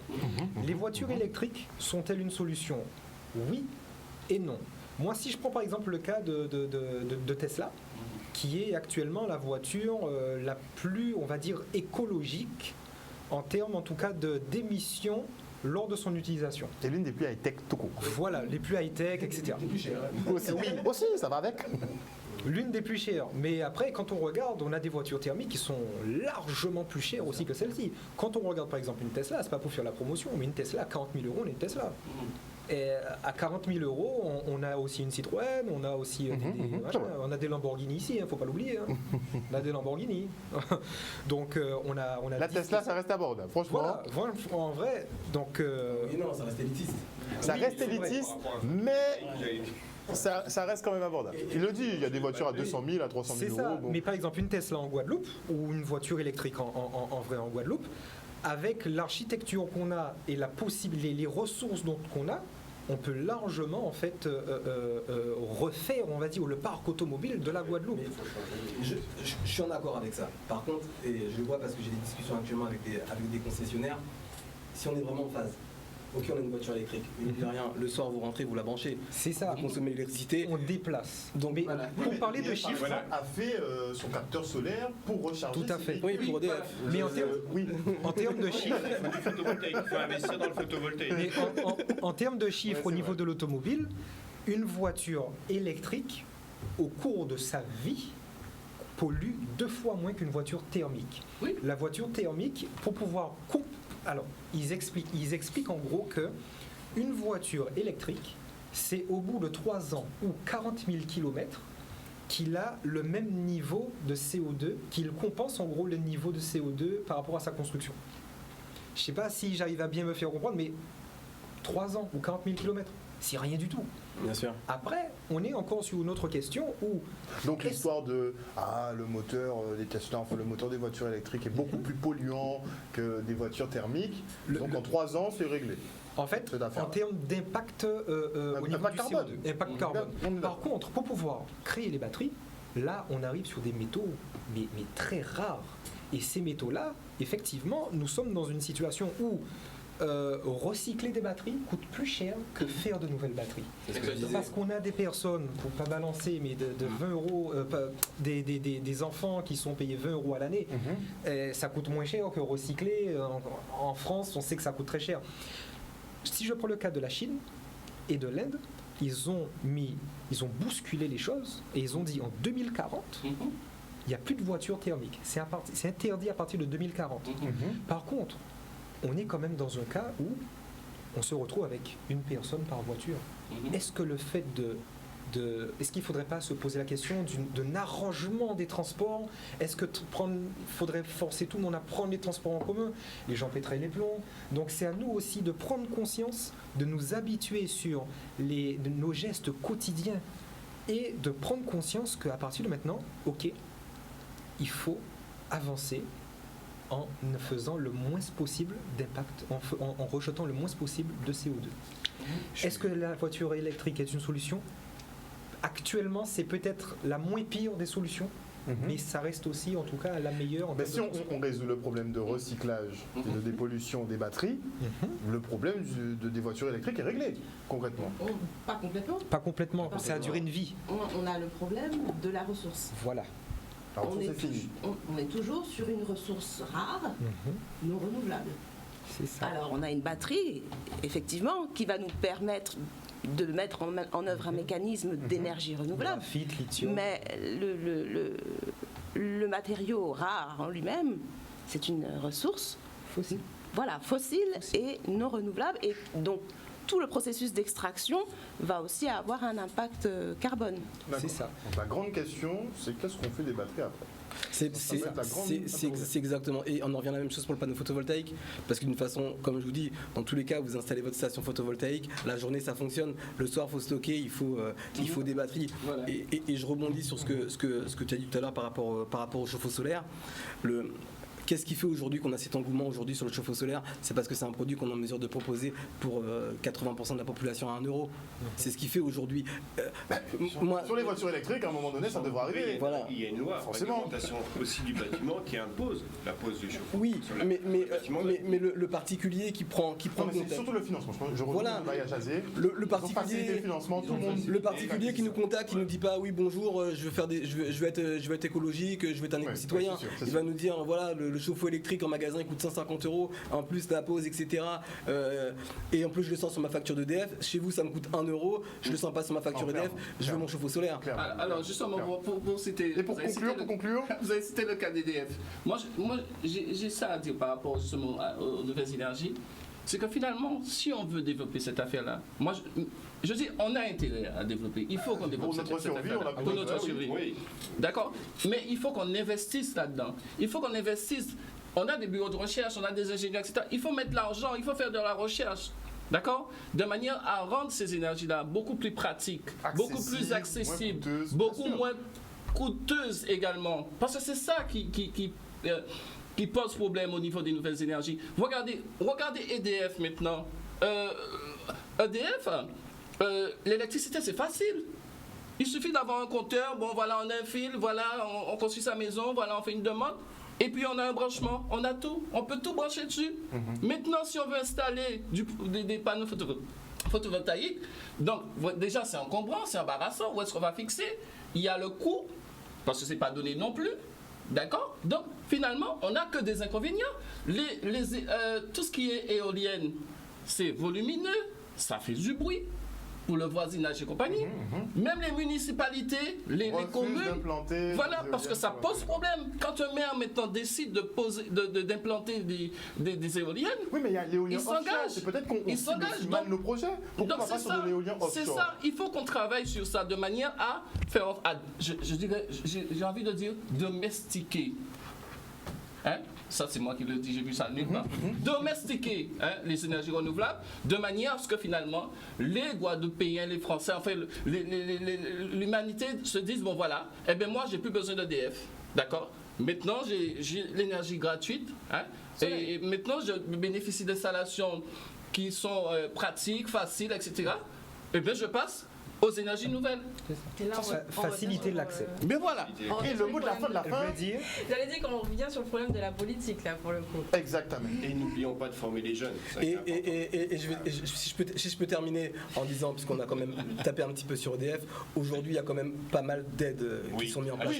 Les voitures électriques sont-elles une solution? Oui et non. Moi, si je prends par exemple le cas de Tesla, qui est actuellement la voiture la plus, on va dire, écologique en termes en tout cas d'émissions lors de son utilisation. C'est l'une des plus high-tech tout court. Voilà, les plus high-tech, etc. Aussi, ça va avec. L'une des plus chères. Mais après, quand on regarde, on a des voitures thermiques qui sont largement plus chères aussi que celle-ci. Quand on regarde par exemple une Tesla, c'est pas pour faire la promotion, mais une Tesla, 40 000 euros, on a une Tesla. Et à 40 000 euros, on a aussi une Citroën, on a aussi on a des Lamborghini ici, faut pas l'oublier. On a des Lamborghini. Donc on a la Tesla, ça reste abordable, franchement. Voilà, en vrai, donc. Mais non, ça reste élitiste. Ça reste élitiste, mais. Ça reste quand même abordable. Il le dit, il y a des voitures à 200 000, à 300 000 euros. C'est ça, mais par exemple une Tesla en Guadeloupe, ou une voiture électrique en vrai en Guadeloupe, avec l'architecture qu'on a et les ressources qu'on a, on peut largement en fait refaire, on va dire, le parc automobile de la Guadeloupe. Je suis en accord avec ça. Par contre, et je le vois parce que j'ai des discussions actuellement avec des concessionnaires, si on est vraiment en phase, ok, on a une voiture électrique, mais de rien, le soir vous rentrez, vous la branchez. C'est ça. Vous consommez l'électricité. On déplace. Donc, mais voilà. pour parler de chiffres, a fait son capteur solaire pour recharger. Tout à fait. Oui, pour EDF. Mais en termes de chiffres, Il faut investir dans le photovoltaïque. mais en termes de chiffres au niveau de l'automobile, une voiture électrique, au cours de sa vie, pollue 2 fois moins qu'une voiture thermique. Oui. La voiture thermique, pour pouvoir alors, ils expliquent en gros que une voiture électrique, c'est au bout de 3 ans ou 40 000 km qu'il a le même niveau de CO2, qu'il compense en gros le niveau de CO2 par rapport à sa construction. Je ne sais pas si j'arrive à bien me faire comprendre, mais 3 ans ou 40 000 km, c'est rien du tout. Bien sûr. Après, on est encore sur une autre question où... Donc l'histoire de le moteur des Tesla, enfin le moteur des voitures électriques est beaucoup plus polluant que des voitures thermiques. Donc en 3 ans, c'est réglé. En fait, en termes d'impact au niveau du carbone. CO2, impact carbone. Par contre, pour pouvoir créer les batteries, là, on arrive sur des métaux mais très rares. Et ces métaux-là, effectivement, nous sommes dans une situation où recycler des batteries coûte plus cher que faire de nouvelles batteries. Parce qu'on a des personnes, pour pas balancer, mais de 20 euros, des enfants qui sont payés 20 euros à l'année, ça coûte moins cher que recycler. En France, on sait que ça coûte très cher. Si je prends le cas de la Chine et de l'Inde, ils ont bousculé les choses et ils ont dit en 2040, il n'y a plus de voitures thermiques. C'est interdit à partir de 2040. Par contre, on est quand même dans un cas où on se retrouve avec une personne par voiture. Est-ce que le fait est-ce qu'il ne faudrait pas se poser la question d'un arrangement des transports? Est-ce qu'il faudrait forcer tout le monde à prendre les transports en commun? Les gens pèteraient les plombs. Donc c'est à nous aussi de prendre conscience, de nous habituer sur nos gestes quotidiens et de prendre conscience qu'à partir de maintenant, ok, il faut avancer en faisant le moins possible d'impact, en rejetant le moins possible de CO2. Est-ce que la voiture électrique est une solution? Actuellement, c'est peut-être la moins pire des solutions, mais ça reste aussi, en tout cas, la meilleure. Si on résout le problème de recyclage et de dépollution des batteries, le problème des voitures électriques est réglé, concrètement. Pas complètement. Pas complètement, ça a duré une vie. On a le problème de la ressource. Voilà. On est toujours sur une ressource rare, non renouvelable. C'est ça. Alors, on a une batterie, effectivement, qui va nous permettre de mettre en œuvre un mécanisme d'énergie renouvelable. Graphite, lithium. Mais le matériau rare en lui-même, c'est une ressource fossile. Voilà, fossile et non renouvelable. Et donc, tout le processus d'extraction va aussi avoir un impact carbone. C'est ça. Donc, la grande question, c'est qu'est-ce qu'on fait des batteries après? C'est exactement. Et on en revient à la même chose pour le panneau photovoltaïque. Parce qu'une façon, comme je vous dis, dans tous les cas, vous installez votre station photovoltaïque, la journée ça fonctionne, le soir il faut stocker, il faut des batteries. Voilà. Et je rebondis sur ce que tu as dit tout à l'heure par rapport au chauffe-eau solaire. Qu'est-ce qui fait aujourd'hui qu'on a cet engouement aujourd'hui sur le chauffe-eau solaire? C'est parce que c'est un produit qu'on est en mesure de proposer pour 80% de la population à 1 €. C'est ce qui fait aujourd'hui. Sur les voitures électriques, à un moment donné, ça devrait arriver. Voilà. Il y a une loi, réglementation aussi du bâtiment, qui impose la pose du chauffe-eau. Oui, mais le particulier qui prend c'est surtout le financement. Je reviens au maillage ASE. Le particulier, financement, tout le monde. Le particulier qui nous contacte, qui nous dit pas oui bonjour, je veux être écologique, je veux être un éco-citoyen. Il va nous dire voilà le chauffe-eau électrique en magasin il coûte 150 €, en plus la pause, etc. Et en plus je le sens sur ma facture d'EDF. Chez vous ça me coûte 1 €, je le sens pas sur ma facture EDF, je veux mon chauffe-eau solaire. Alors justement, pour citer... Et pour conclure, vous avez cité le cas d'EDF. Moi j'ai ça à dire par rapport justement aux nouvelles énergies. C'est que finalement, si on veut développer cette affaire-là, moi je dis, on a intérêt à développer. Il faut qu'on développe cette affaire-là. Pour notre survie. Oui. D'accord? Mais il faut qu'on investisse là-dedans. Il faut qu'on investisse. On a des bureaux de recherche, on a des ingénieurs, etc. Il faut mettre l'argent, il faut faire de la recherche. D'accord? De manière à rendre ces énergies-là beaucoup plus pratiques, beaucoup plus accessibles, beaucoup moins coûteuses également. Parce que c'est ça qui pose problème au niveau des nouvelles énergies. Regardez EDF maintenant. EDF, l'électricité c'est facile. Il suffit d'avoir un compteur, bon voilà on a un fil, voilà on construit sa maison, voilà on fait une demande, et puis on a un branchement, on a tout, on peut tout brancher dessus. Maintenant si on veut installer des panneaux photovoltaïques, donc déjà c'est encombrant, c'est embarrassant, où est-ce qu'on va fixer? Il y a le coût, parce que c'est pas donné non plus. D'accord? Donc, finalement, on n'a que des inconvénients. Tout ce qui est éolienne, c'est volumineux, ça fait du bruit pour le voisinage et compagnie. Même les municipalités, les communes, voilà, parce que ça pose problème. Quand un maire maintenant décide d'implanter des éoliennes, oui, mais il y a l'éolien offshore. C'est peut-être qu'on cible mal nos projets. Pourquoi pas sur de l'éolien offshore? C'est ça. Il faut qu'on travaille sur ça de manière à faire, j'ai envie de dire, domestiquer. Hein? Ça c'est moi qui le dis, j'ai vu ça nulle part. Domestiquer les énergies renouvelables de manière à ce que finalement les Guadeloupéens, les Français, enfin l'humanité se disent bon voilà, eh bien moi j'ai plus besoin d'EDF, d'accord? Maintenant j'ai l'énergie gratuite, et maintenant je bénéficie d'installations qui sont pratiques, faciles, etc. Eh bien je passe aux énergies nouvelles. Faciliter l'accès. Mais voilà. Et le mot de la fin J'allais dire qu'on revient sur le problème de la politique, là, pour le coup. Exactement. Et n'oublions pas de former les jeunes. Et si je peux terminer en disant, puisqu'on a quand même tapé un petit peu sur EDF, aujourd'hui il y a quand même pas mal d'aides qui sont mises en place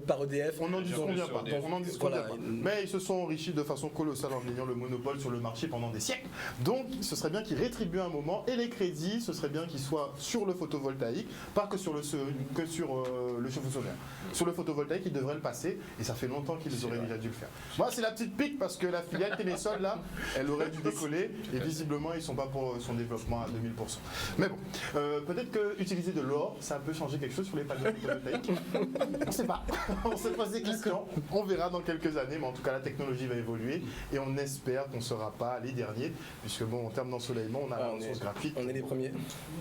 par EDF. On n'en discute pas. On n'en discute pas. Mais ils se sont enrichis de façon colossale en ayant le monopole sur le marché pendant des siècles. Donc ce serait bien qu'ils rétribuent un moment, et les crédits, ce serait bien qu'ils soient sur le photovoltaïque, pas que sur le chauffe-eau solaire. Sur le photovoltaïque, ils devraient le passer, et ça fait longtemps qu'ils auraient déjà dû le faire. Moi, c'est la petite pique, parce que la filiale Télésol, là, elle aurait dû décoller, et visiblement, ils ne sont pas pour son développement à 2000%. Mais bon, peut-être qu'utiliser de l'or, ça peut changer quelque chose sur les panneaux photovoltaïques. On ne sait pas. On se pose des questions. On verra dans quelques années, mais en tout cas, la technologie va évoluer, et on espère qu'on ne sera pas les derniers, puisque bon, en termes d'ensoleillement, on a la ressource graphique. On est les premiers.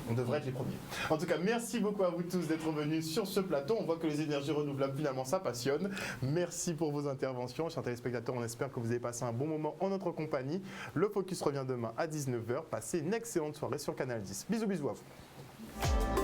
On devrait être les premiers. En tout cas, merci beaucoup à vous tous d'être venus sur ce plateau. On voit que les énergies renouvelables, finalement, ça passionne. Merci pour vos interventions. Chers téléspectateurs, on espère que vous avez passé un bon moment en notre compagnie. Le Focus revient demain à 19h. Passez une excellente soirée sur Canal 10. Bisous, bisous à vous.